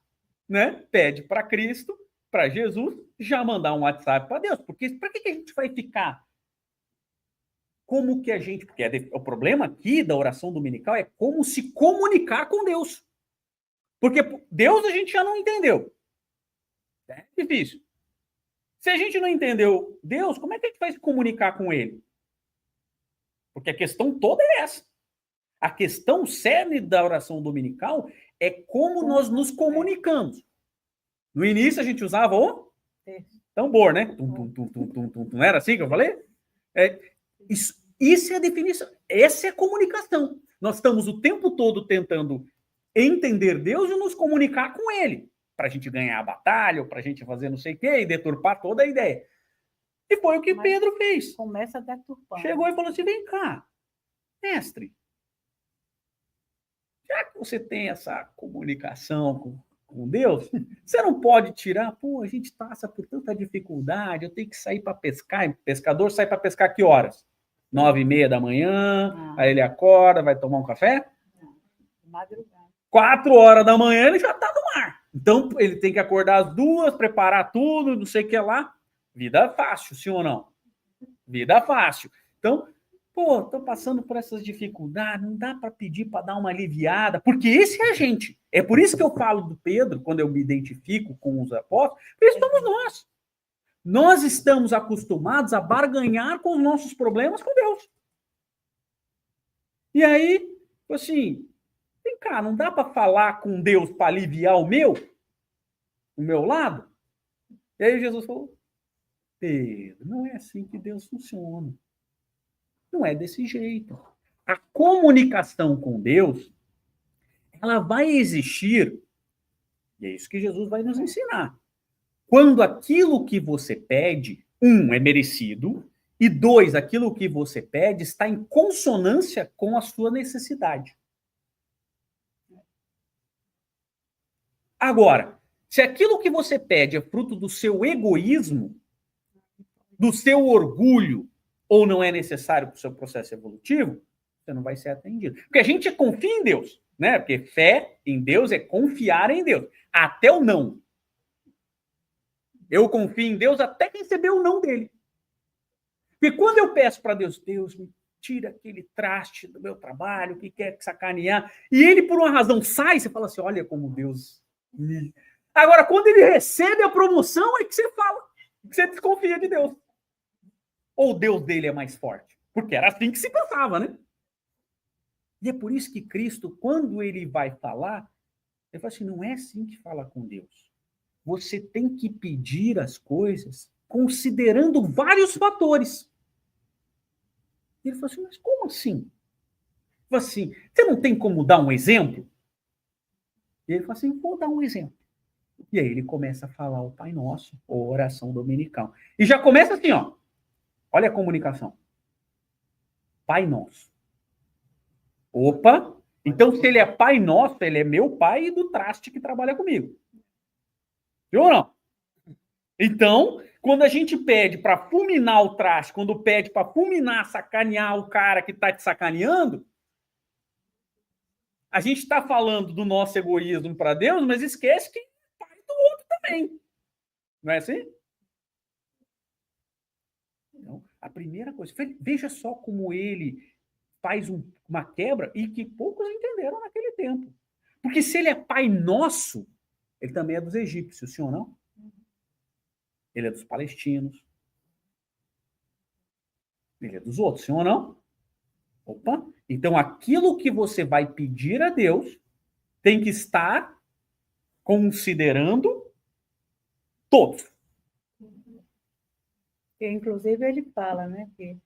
né? Pede para Cristo, para Jesus, já mandar um WhatsApp para Deus. Porque para que a gente vai ficar? Como que a gente... Porque o problema aqui da oração dominical é como se comunicar com Deus. Porque Deus a gente já não entendeu. É difícil. Se a gente não entendeu Deus, como é que a gente vai se comunicar com ele? Porque a questão toda é essa. A questão cerne da oração dominical é como nós nos comunicamos. No início a gente usava o tambor, né? Não era assim que eu falei? Isso é a definição. Essa é a comunicação. Nós estamos o tempo todo tentando entender Deus e nos comunicar com ele, para a gente ganhar a batalha, ou para a gente fazer não sei o quê, e deturpar toda a ideia. E foi o que Pedro fez. Começa a deturpar. Chegou e falou assim, vem cá, mestre, já que você tem essa comunicação com Deus, você não pode tirar, pô, a gente passa por tanta dificuldade, eu tenho que sair para pescar, pescador sai para pescar que horas? 9h30 da manhã, aí ele acorda, vai tomar um café? Madrugada. 4 horas da manhã ele já está no mar. Então ele tem que acordar às 2, preparar tudo, não sei o que lá. Vida fácil, sim ou não? Vida fácil. Então, pô, tô passando por essas dificuldades, não dá para pedir para dar uma aliviada, porque esse é a gente. É por isso que eu falo do Pedro, quando eu me identifico com os apóstolos, porque somos nós. Nós estamos acostumados a barganhar com os nossos problemas com Deus. E aí, assim, vem cá, não dá para falar com Deus para aliviar o meu lado? E aí Jesus falou, Pedro, não é assim que Deus funciona. Não é desse jeito. A comunicação com Deus, ela vai existir, e é isso que Jesus vai nos ensinar, quando aquilo que você pede, 1, é merecido, e 2, aquilo que você pede está em consonância com a sua necessidade. Agora, se aquilo que você pede é fruto do seu egoísmo, do seu orgulho, ou não é necessário para o seu processo evolutivo, você não vai ser atendido. Porque a gente confia em Deus, né? Porque fé em Deus é confiar em Deus. Até o não. Eu confio em Deus até receber o não dele. Porque quando eu peço para Deus, Deus me tira aquele traste do meu trabalho, que quer sacanear, e ele por uma razão sai, você fala assim, olha como Deus me... Agora, quando ele recebe a promoção, é que você fala, que você desconfia de Deus. Ou o Deus dele é mais forte? Porque era assim que se pensava, né? E é por isso que Cristo, quando ele vai falar, ele fala assim, não é assim que fala com Deus. Você tem que pedir as coisas considerando vários fatores. E ele falou assim, mas como assim? Ele falou assim, você não tem como dar um exemplo? E ele falou assim, vou dar um exemplo. E aí ele começa a falar o Pai Nosso, ou oração dominical. E já começa assim, ó. Olha a comunicação. Pai Nosso. Opa! Então, se ele é Pai Nosso, ele é meu pai e do traste que trabalha comigo. Viu ou não? Então, quando a gente pede para fulminar o traste, quando pede para fulminar, sacanear o cara que está te sacaneando, a gente está falando do nosso egoísmo para Deus, mas esquece que é pai do outro também. Não é assim? Então, a primeira coisa, veja só como ele faz uma quebra e que poucos entenderam naquele tempo. Porque se ele é Pai Nosso, ele também é dos egípcios, sim ou não? Ele é dos palestinos. Ele é dos outros, sim ou não? Opa! Então, aquilo que você vai pedir a Deus tem que estar considerando todos. Inclusive, ele fala, né, que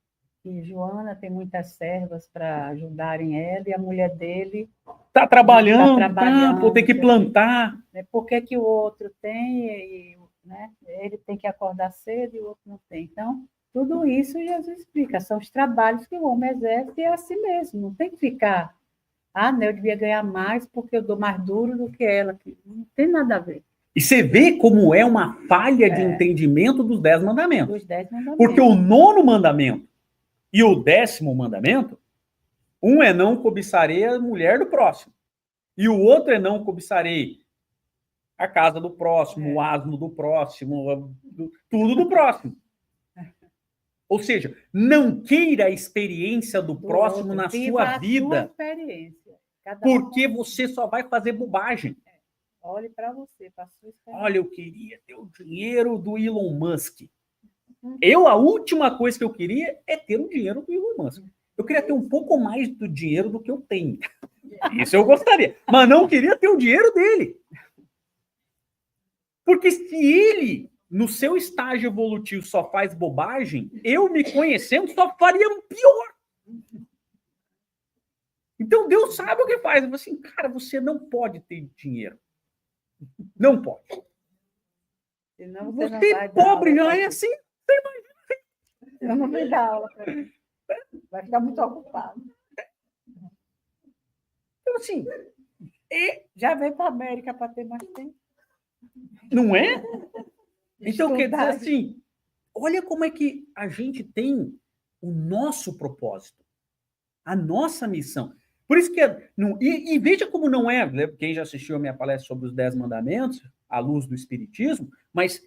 Joana tem muitas servas para ajudarem ela, e a mulher dele está trabalhando, pô, tem que plantar. Né? Por que o outro tem, e, né, ele tem que acordar cedo e o outro não tem? Então, tudo isso Jesus explica, são os trabalhos que o homem exerce e é assim mesmo, não tem que ficar, eu devia ganhar mais porque eu dou mais duro do que ela, não tem nada a ver. E você vê como é uma falha de entendimento dos 10 mandamentos. Dos 10 mandamentos. Porque o 9º mandamento e o 10º mandamento, um é não cobiçarei a mulher do próximo. E o outro é não cobiçarei a casa do próximo, o asno do próximo, tudo do próximo. Ou seja, não queira a experiência do próximo na sua vida. Porque você só vai fazer bobagem. Olhe para você, para sua experiência. Olha, eu queria ter o dinheiro do Elon Musk. A última coisa que eu queria é ter o dinheiro do Elon Musk. Eu queria ter um pouco mais do dinheiro do que eu tenho. Isso eu gostaria. Mas não queria ter o dinheiro dele. Porque se ele, no seu estágio evolutivo, só faz bobagem, eu, me conhecendo, só faria pior. Então Deus sabe o que faz. Ele fala assim, cara, você não pode ter dinheiro. Não pode. Senão Você não vai pobre dar já aula é pra assim. Eu não vou dar aula para mim. Vai ficar muito ocupado. Então, assim, Já veio para a América para ter mais tempo. não é? Então, quer dizer Estudar. assim, olha como é que a gente tem o nosso propósito, a nossa missão. Por isso que, e veja como não é, né, quem já assistiu a minha palestra sobre os 10 mandamentos, à luz do Espiritismo, mas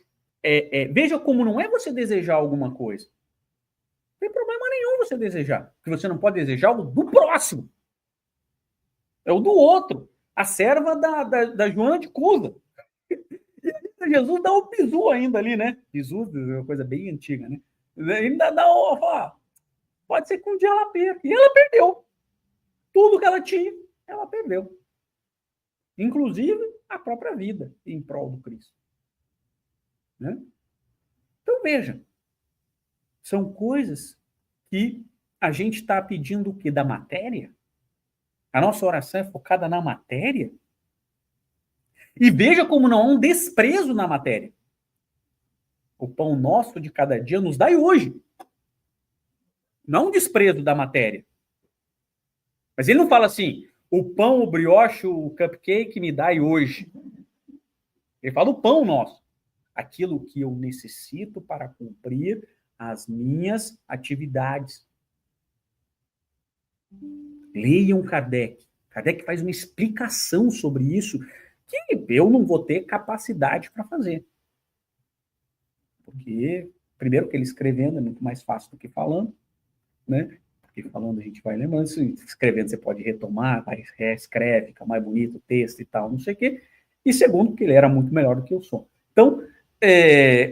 veja como não é você desejar alguma coisa. Não tem problema nenhum você desejar, porque você não pode desejar o do próximo. É o do outro. A serva da Joana de Cusa. Jesus dá o bizu ainda ali, né? Bizu é uma coisa bem antiga, né? Ainda dá o... Pode ser que um dia ela perca. E ela perdeu. Tudo que ela tinha, ela perdeu. Inclusive a própria vida em prol do Cristo. Né? Então, veja. São coisas que a gente está pedindo o quê? Da matéria? A nossa oração é focada na matéria? E veja como não há um desprezo na matéria. O pão nosso de cada dia nos dai hoje. Não um desprezo da matéria. Mas ele não fala assim, o pão, o brioche, o cupcake me dai hoje. Ele fala o pão nosso. Aquilo que eu necessito para cumprir as minhas atividades. Leiam Kardec. Kardec faz uma explicação sobre isso que eu não vou ter capacidade para fazer. Porque, primeiro, que ele escrevendo é muito mais fácil do que falando, né? Porque falando a gente vai lembrando, escrevendo você pode retomar, reescreve, fica mais bonito o texto e tal, não sei o quê. E segundo, que ele era muito melhor do que eu sou. Então,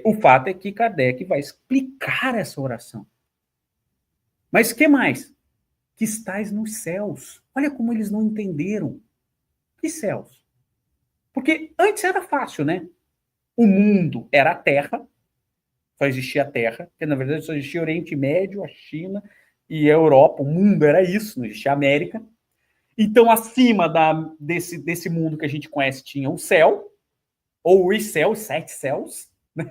o fato é que Kardec vai explicar essa oração. Mas o que mais? Que estais nos céus. Olha como eles não entenderam. Que céus? Porque antes era fácil, né? O mundo era a Terra, só existia a Terra, que na verdade só existia o Oriente Médio, a China e a Europa. O mundo era isso, não existia a América. Então, acima desse mundo que a gente conhece, tinha o céu, ou os céus, 7 céus, né?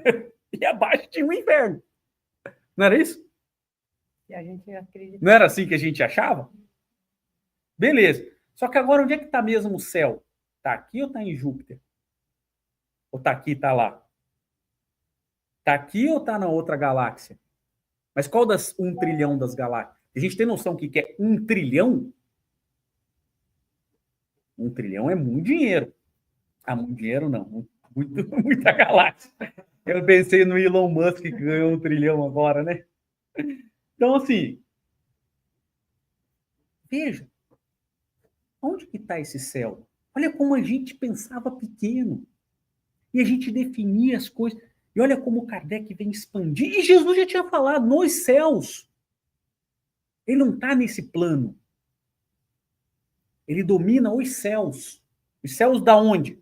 E abaixo tinha o inferno. Não era isso? E a gente acredita. Não era assim que a gente achava? Beleza. Só que agora, onde é que está mesmo o céu? Está aqui ou está em Júpiter? Ou está aqui e está lá? Está aqui ou está na outra galáxia? Mas qual das 1 trilhão das galáxias? A gente tem noção que é 1 trilhão? 1 trilhão é muito dinheiro. Ah, muito dinheiro não. Muita galáxia. Eu pensei no Elon Musk que ganhou 1 trilhão agora, né? Então, assim, veja, onde que está esse céu? Olha como a gente pensava pequeno. E a gente definia as coisas. E olha como Kardec vem expandir. E Jesus já tinha falado, nos céus. Ele não está nesse plano. Ele domina os céus. Os céus da onde?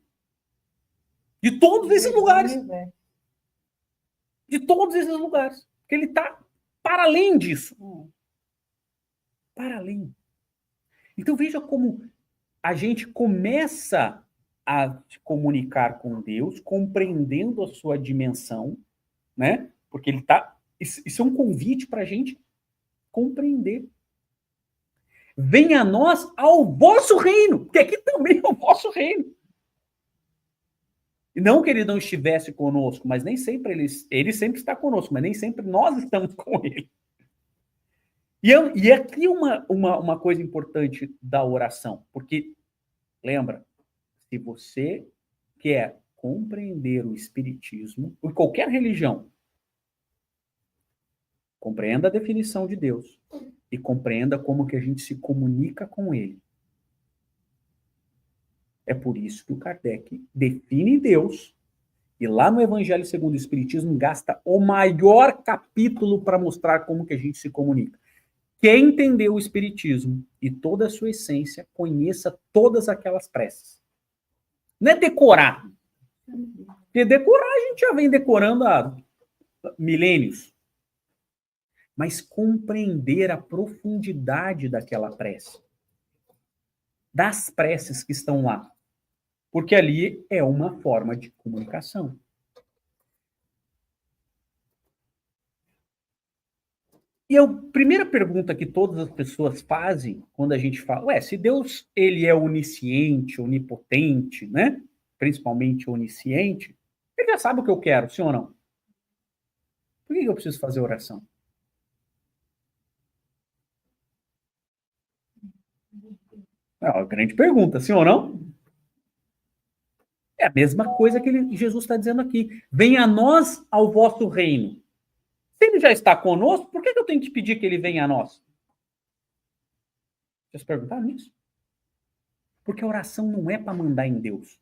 De todos esses lugares. De todos esses lugares. Porque ele está para além disso. Para além. Então veja como a gente começa a se comunicar com Deus, compreendendo a sua dimensão, né? Porque ele está. Isso é um convite para a gente compreender. Venha a nós ao vosso reino, porque aqui também é o vosso reino. E não que ele não estivesse conosco, mas nem sempre ele sempre está conosco, mas nem sempre nós estamos com ele. E aqui uma coisa importante da oração, porque, lembra, se você quer compreender o Espiritismo, ou qualquer religião, compreenda a definição de Deus e compreenda como que a gente se comunica com ele. É por isso que o Kardec define Deus e lá no Evangelho segundo o Espiritismo gasta o maior capítulo para mostrar como que a gente se comunica. Quem entendeu o Espiritismo e toda a sua essência, conheça todas aquelas preces. Não é decorar. Porque decorar a gente já vem decorando há milênios. Mas compreender a profundidade daquela prece. das preces que estão lá. Porque ali é uma forma de comunicação. E a primeira pergunta que todas as pessoas fazem quando a gente fala, se Deus ele é onisciente, onipotente, né? Principalmente onisciente, ele já sabe o que eu quero, sim ou não? Por que eu preciso fazer oração? É uma grande pergunta, sim ou não? É a mesma coisa que Jesus está dizendo aqui. Venha a nós ao vosso reino. Se ele já está conosco, por que eu tenho que pedir que ele venha a nós? Vocês perguntaram isso? Porque a oração não é para mandar em Deus.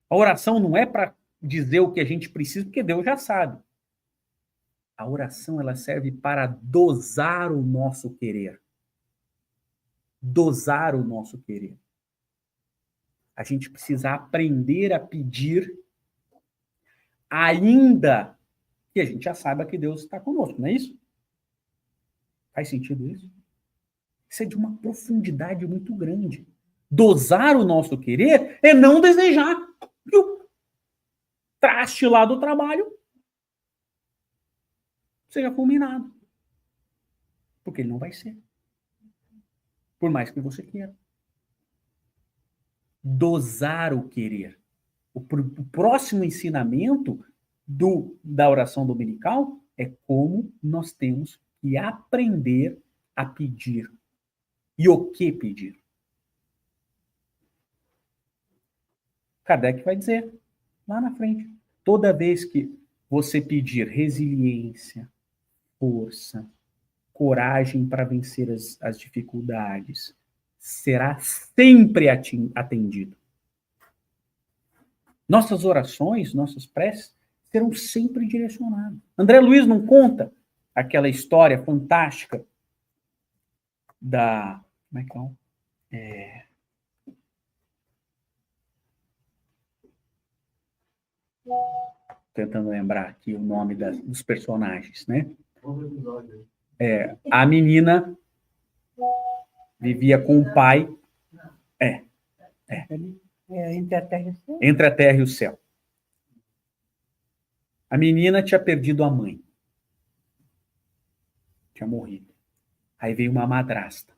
A oração não é para dizer o que a gente precisa, porque Deus já sabe. A oração ela serve para dosar o nosso querer. Dosar o nosso querer. A gente precisa aprender a pedir, ainda que a gente já saiba que Deus está conosco, não é isso? Faz sentido isso? Isso é de uma profundidade muito grande. Dosar o nosso querer é não desejar que o traste lá do trabalho seja fulminado. Porque ele não vai ser. Por mais que você queira. Dosar o querer. O próximo ensinamento da oração dominical é como nós temos que aprender a pedir. E o que pedir? Kardec vai dizer lá na frente. Toda vez que você pedir resiliência, força, coragem para vencer as dificuldades, será sempre atendido. Nossas orações, nossas preces, serão sempre direcionadas. André Luiz não conta aquela história fantástica da... Como é que é? Tentando lembrar aqui o nome dos personagens, né? A menina vivia com o pai. Entre a terra e o céu. Entre a terra e o céu. A menina tinha perdido a mãe. Tinha morrido. Aí veio uma madrasta.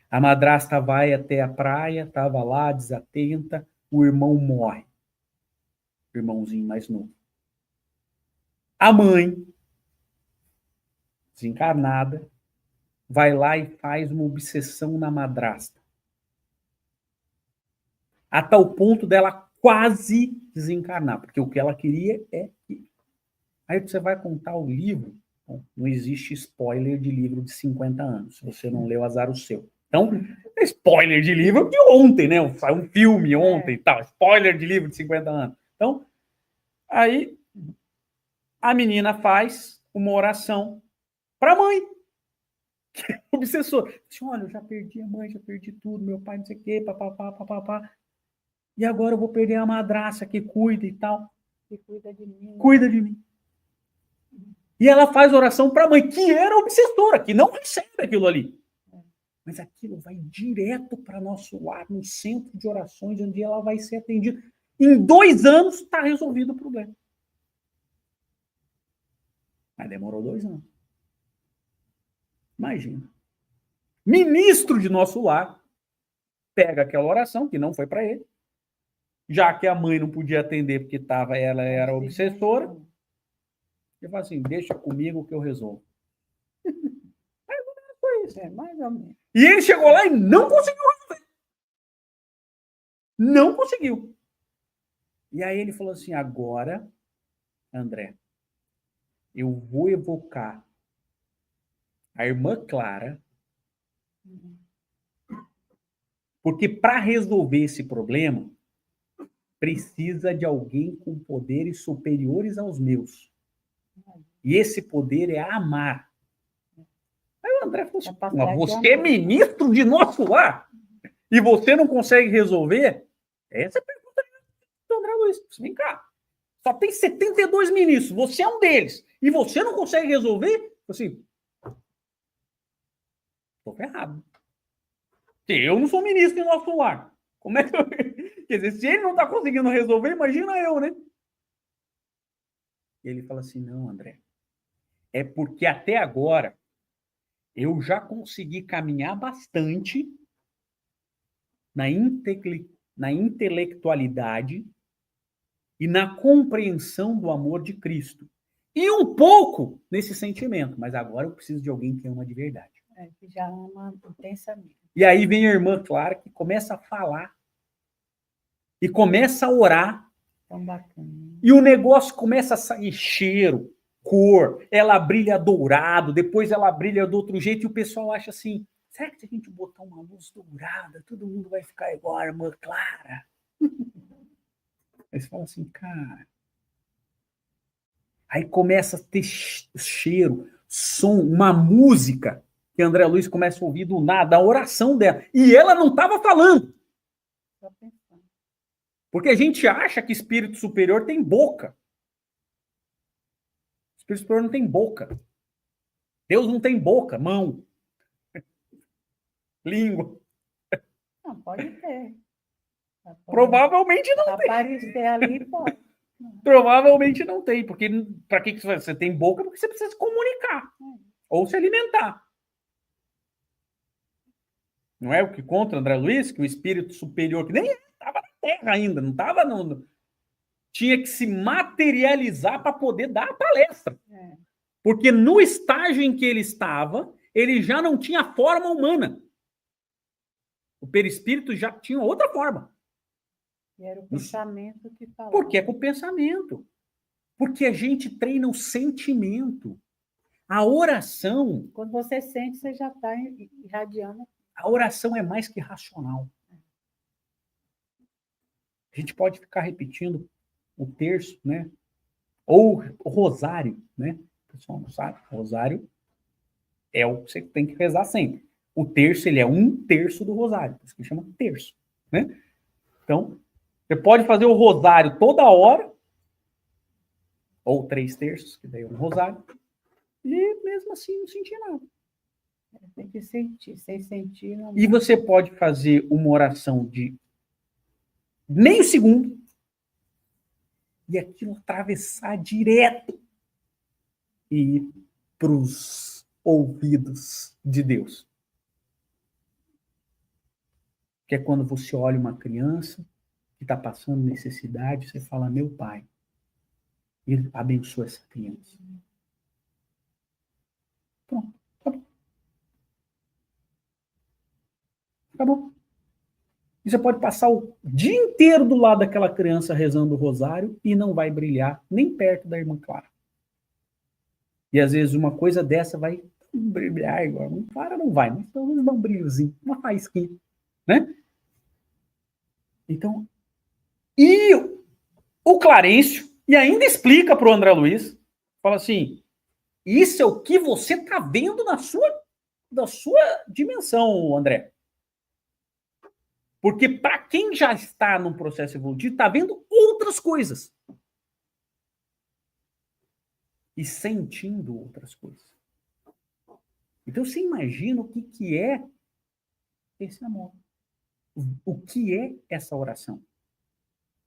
A madrasta vai até a praia, estava lá, desatenta, o irmão morre. O irmãozinho mais novo. A mãe, desencarnada, vai lá e faz uma obsessão na madrasta. A tal ponto dela quase desencarnar, porque o que ela queria é que... Aí você vai contar o livro, bom, não existe spoiler de livro de 50 anos, se você não leu, azar o seu. Então, spoiler de livro de ontem, né? Saiu um filme ontem e tal, spoiler de livro de 50 anos. Então, aí a menina faz uma oração para a mãe, que é obsessor. Assim, olha, eu já perdi a mãe, já perdi tudo, meu pai não sei o quê, papapá. E agora eu vou perder a madraça que cuida e tal. Que cuida de mim. Cuida de mim. E ela faz oração para a mãe, que era obsessora, que não recebe aquilo ali. Mas aquilo vai direto para nosso lar, no centro de orações, onde ela vai ser atendida. Em 2 anos está resolvido o problema. Mas demorou 2 anos. Imagina. Ministro de nosso lar pega aquela oração, que não foi para ele, já que a mãe não podia atender porque ela era obsessora, e fala assim, deixa comigo que eu resolvo. Mas não foi isso, mais ou menos. E ele chegou lá e não conseguiu resolver. Não conseguiu. E aí ele falou assim, agora, André, eu vou evocar a irmã Clara, porque para resolver esse problema, precisa de alguém com poderes superiores aos meus. E esse poder é amar. Aí o André falou assim, você é ministro de nosso lar e você não consegue resolver? Essa é a pergunta do André Luiz. Vem cá. Só tem 72 ministros, você é um deles. E você não consegue resolver? Assim, estou ferrado. Eu não sou ministro em nosso lar. Como é que eu... Quer dizer, se ele não está conseguindo resolver, imagina eu, né? E ele fala assim, não, André, é porque até agora eu já consegui caminhar bastante na intelectualidade e na compreensão do amor de Cristo. E um pouco nesse sentimento, mas agora eu preciso de alguém que ama de verdade. Que já ama intensamente. E aí vem a irmã Clara, que começa a falar e começa a orar. Tão bacana. E o negócio começa a sair cheiro, cor, ela brilha dourado, depois ela brilha do outro jeito, e o pessoal acha assim, será que se a gente botar uma luz dourada, todo mundo vai ficar igual a irmã Clara? Aí você fala assim, cara... Aí começa a ter cheiro, som, uma música que André Luiz começa a ouvir do nada, a oração dela. E ela não estava falando. Porque a gente acha que espírito superior tem boca. Espírito superior não tem boca. Deus não tem boca, mão, língua. Não, pode ter. Provavelmente não tem. Aparecer ali, pode. Provavelmente não tem, porque para que você tem boca? Porque você precisa se comunicar ou se alimentar. Não é o que conta André Luiz, que o espírito superior, que nem estava na Terra ainda, não estava tinha que se materializar para poder dar a palestra. Porque no estágio em que ele estava, ele já não tinha forma humana. O perispírito já tinha outra forma. E era o pensamento que falava. Porque é com o pensamento. Porque a gente treina o sentimento. A oração... Quando você sente, você já está irradiando. A oração é mais que racional. A gente pode ficar repetindo o terço, né? Ou o rosário, né? O pessoal não sabe. O rosário é o que você tem que rezar sempre. O terço, ele é 1/3 do rosário. Por isso que chama terço, né? Então... Você pode fazer o rosário toda hora, ou 3/3, que daí é um rosário, e mesmo assim não sentir nada. Tem que sentir, sem sentir não. E você pode fazer uma oração de meio segundo e aquilo atravessar direto e ir para os ouvidos de Deus. Que é quando você olha uma criança que está passando necessidade, você fala, meu pai, ele abençoa essa criança. Pronto, acabou. Acabou. E você pode passar o dia inteiro do lado daquela criança rezando o rosário e não vai brilhar nem perto da irmã Clara. E às vezes uma coisa dessa vai brilhar igual. A irmã Clara não vai, mas pelo menos dá um brilhozinho, uma faísquinha, né? Então, e o Clarencio, e ainda explica para o André Luiz, fala assim, isso é o que você está vendo na sua dimensão, André. Porque para quem já está num processo evolutivo, está vendo outras coisas. E sentindo outras coisas. Então você imagina o que é esse amor. O que é essa oração?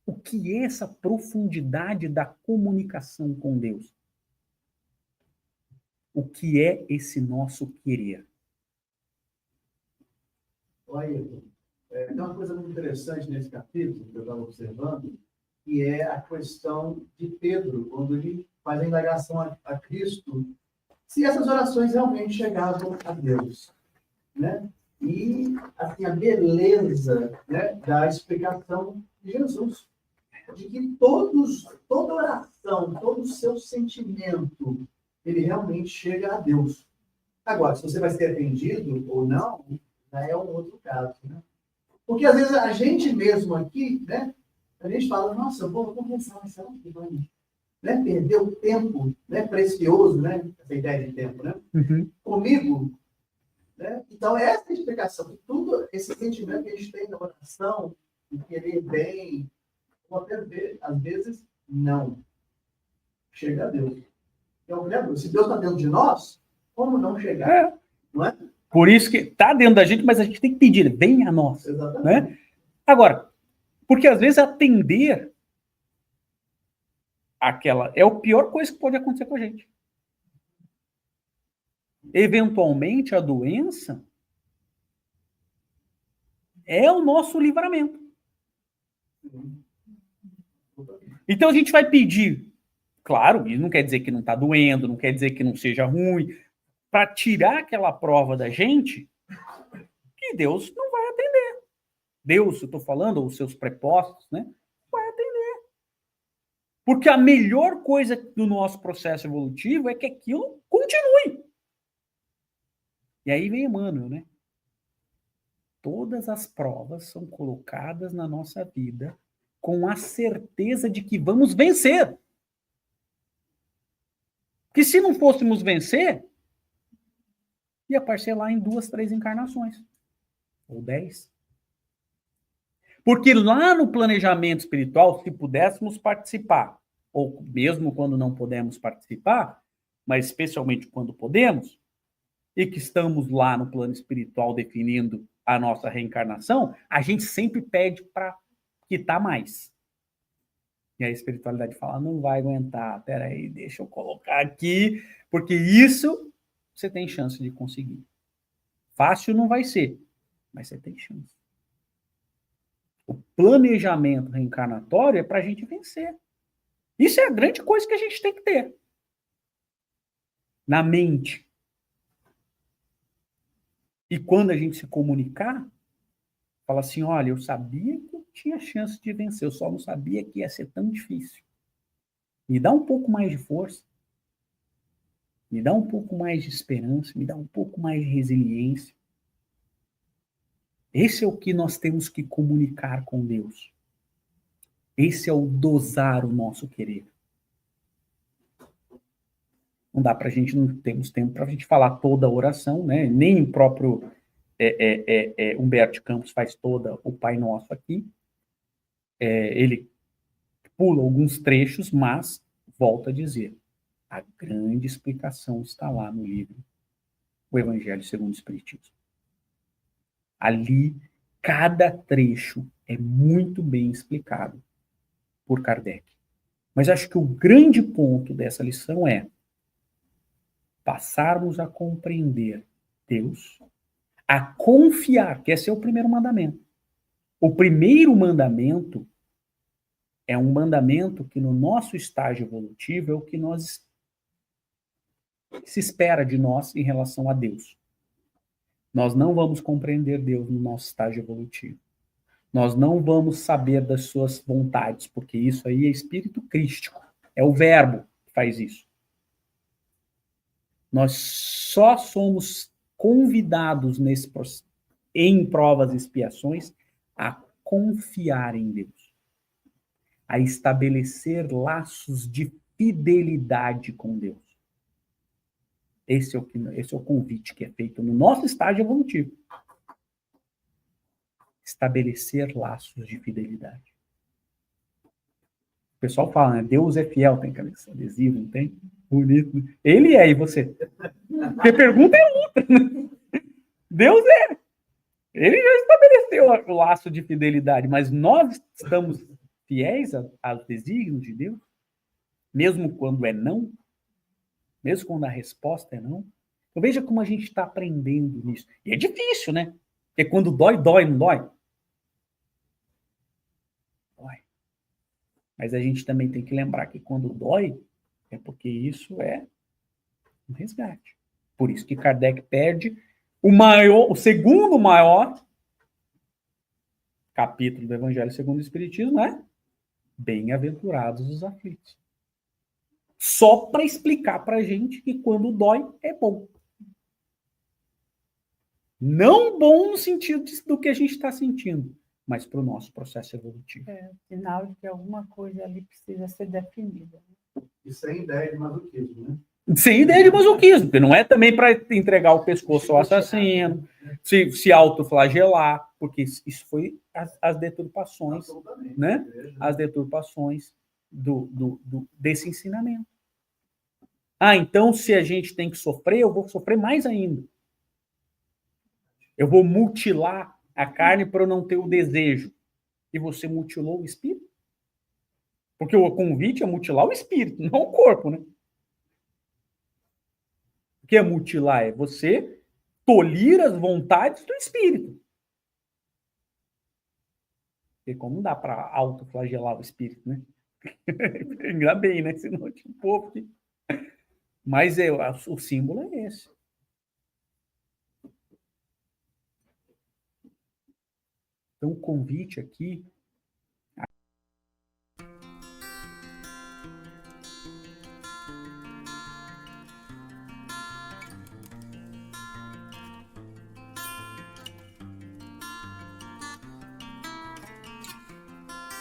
O que é essa profundidade da comunicação com Deus? O que é esse nosso querer? Olha, tem uma coisa muito interessante nesse capítulo que eu estava observando, que é a questão de Pedro, quando ele faz a indagação a Cristo, se essas orações realmente chegavam a Deus, né? E assim, a beleza, né, da explicação de Jesus, de que toda oração, todo o seu sentimento, ele realmente chega a Deus. Agora, se você vai ser atendido ou não, já é um outro caso, né? Porque às vezes a gente mesmo aqui, né, a gente fala, nossa, vou pensar, mas será que vai, né, perder o tempo, né, precioso, né, essa ideia de tempo, né, comigo, né? Então essa é a explicação de tudo esse sentimento que a gente tem na oração, de querer bem, ou até ver, às vezes, não. Chega a Deus. É o Criador. Se Deus está dentro de nós, como não chegar? Não é? Por isso que está dentro da gente, mas a gente tem que pedir, venha a nós. Exatamente. Né? Agora, porque às vezes atender aquela é a pior coisa que pode acontecer com a gente. Eventualmente, a doença é o nosso livramento. Então a gente vai pedir, claro, isso não quer dizer que não está doendo, não quer dizer que não seja ruim, para tirar aquela prova da gente, que Deus não vai atender. Deus, eu estou falando, ou os seus prepostos, né? Vai atender. Porque a melhor coisa do nosso processo evolutivo é que aquilo continue. E aí vem Emmanuel, né? Todas as provas são colocadas na nossa vida com a certeza de que vamos vencer. Que se não fôssemos vencer, ia parcelar em 2, 3 encarnações. Ou 10. Porque lá no planejamento espiritual, se pudéssemos participar, ou mesmo quando não podemos participar, mas especialmente quando podemos, e que estamos lá no plano espiritual definindo a nossa reencarnação, a gente sempre pede para quitar mais. E a espiritualidade fala, não vai aguentar, peraí, deixa eu colocar aqui, porque isso você tem chance de conseguir. Fácil não vai ser, mas você tem chance. O planejamento reencarnatório é para a gente vencer. Isso é a grande coisa que a gente tem que ter na mente. E quando a gente se comunicar, fala assim, olha, eu sabia que eu tinha chance de vencer, eu só não sabia que ia ser tão difícil. Me dá um pouco mais de força, me dá um pouco mais de esperança, me dá um pouco mais de resiliência. Esse é o que nós temos que comunicar com Deus. Esse é o dosar o nosso querer. Não dá para a gente, não temos tempo para a gente falar toda a oração, né? Nem o próprio Humberto Campos faz toda o Pai Nosso aqui. Ele pula alguns trechos, mas volta a dizer, a grande explicação está lá no livro O Evangelho segundo o Espiritismo. Ali, cada trecho é muito bem explicado por Kardec. Mas acho que o grande ponto dessa lição é passarmos a compreender Deus, a confiar, que esse é o primeiro mandamento. O primeiro mandamento é um mandamento que no nosso estágio evolutivo é o que se espera de nós em relação a Deus. Nós não vamos compreender Deus no nosso estágio evolutivo. Nós não vamos saber das suas vontades, porque isso aí é espírito crístico. É o verbo que faz isso. Nós só somos convidados em provas e expiações a confiar em Deus, a estabelecer laços de fidelidade com Deus. Esse é o convite que é feito no nosso estágio evolutivo. Estabelecer laços de fidelidade. O pessoal fala, né? Deus é fiel, tem aquele adesivo, não tem? Bonito. Ele é, e você? Porque pergunta é outra. Deus é. Ele já estabeleceu o laço de fidelidade, mas nós estamos fiéis aos desígnios de Deus? Mesmo quando é não? Mesmo quando a resposta é não? Então veja como a gente está aprendendo nisso. E é difícil, né? Porque quando dói, dói, não dói? Dói. Mas a gente também tem que lembrar que quando dói, é porque isso é um resgate. Por isso que Kardec perde o segundo maior capítulo do Evangelho segundo o Espiritismo, é Bem-aventurados os aflitos. Só para explicar para a gente que quando dói é bom. Não bom no sentido do que a gente está sentindo, mas para o nosso processo evolutivo. É o sinal de que alguma coisa ali precisa ser definida. E sem ideia de masoquismo, né? Sem ideia de masoquismo, porque não é também para entregar o pescoço ao assassino, se autoflagelar, porque isso foi as deturpações, né? As deturpações desse ensinamento. Ah, então se a gente tem que sofrer, eu vou sofrer mais ainda. Eu vou mutilar a carne para eu não ter o desejo. E você mutilou o espírito? Porque o convite é mutilar o espírito, não o corpo, né? O que é mutilar? É você tolir as vontades do espírito. Porque como não dá para autoflagelar o espírito, né? Ainda bem, né? Senão tinha um povo que... Mas o símbolo é esse. Então, o convite aqui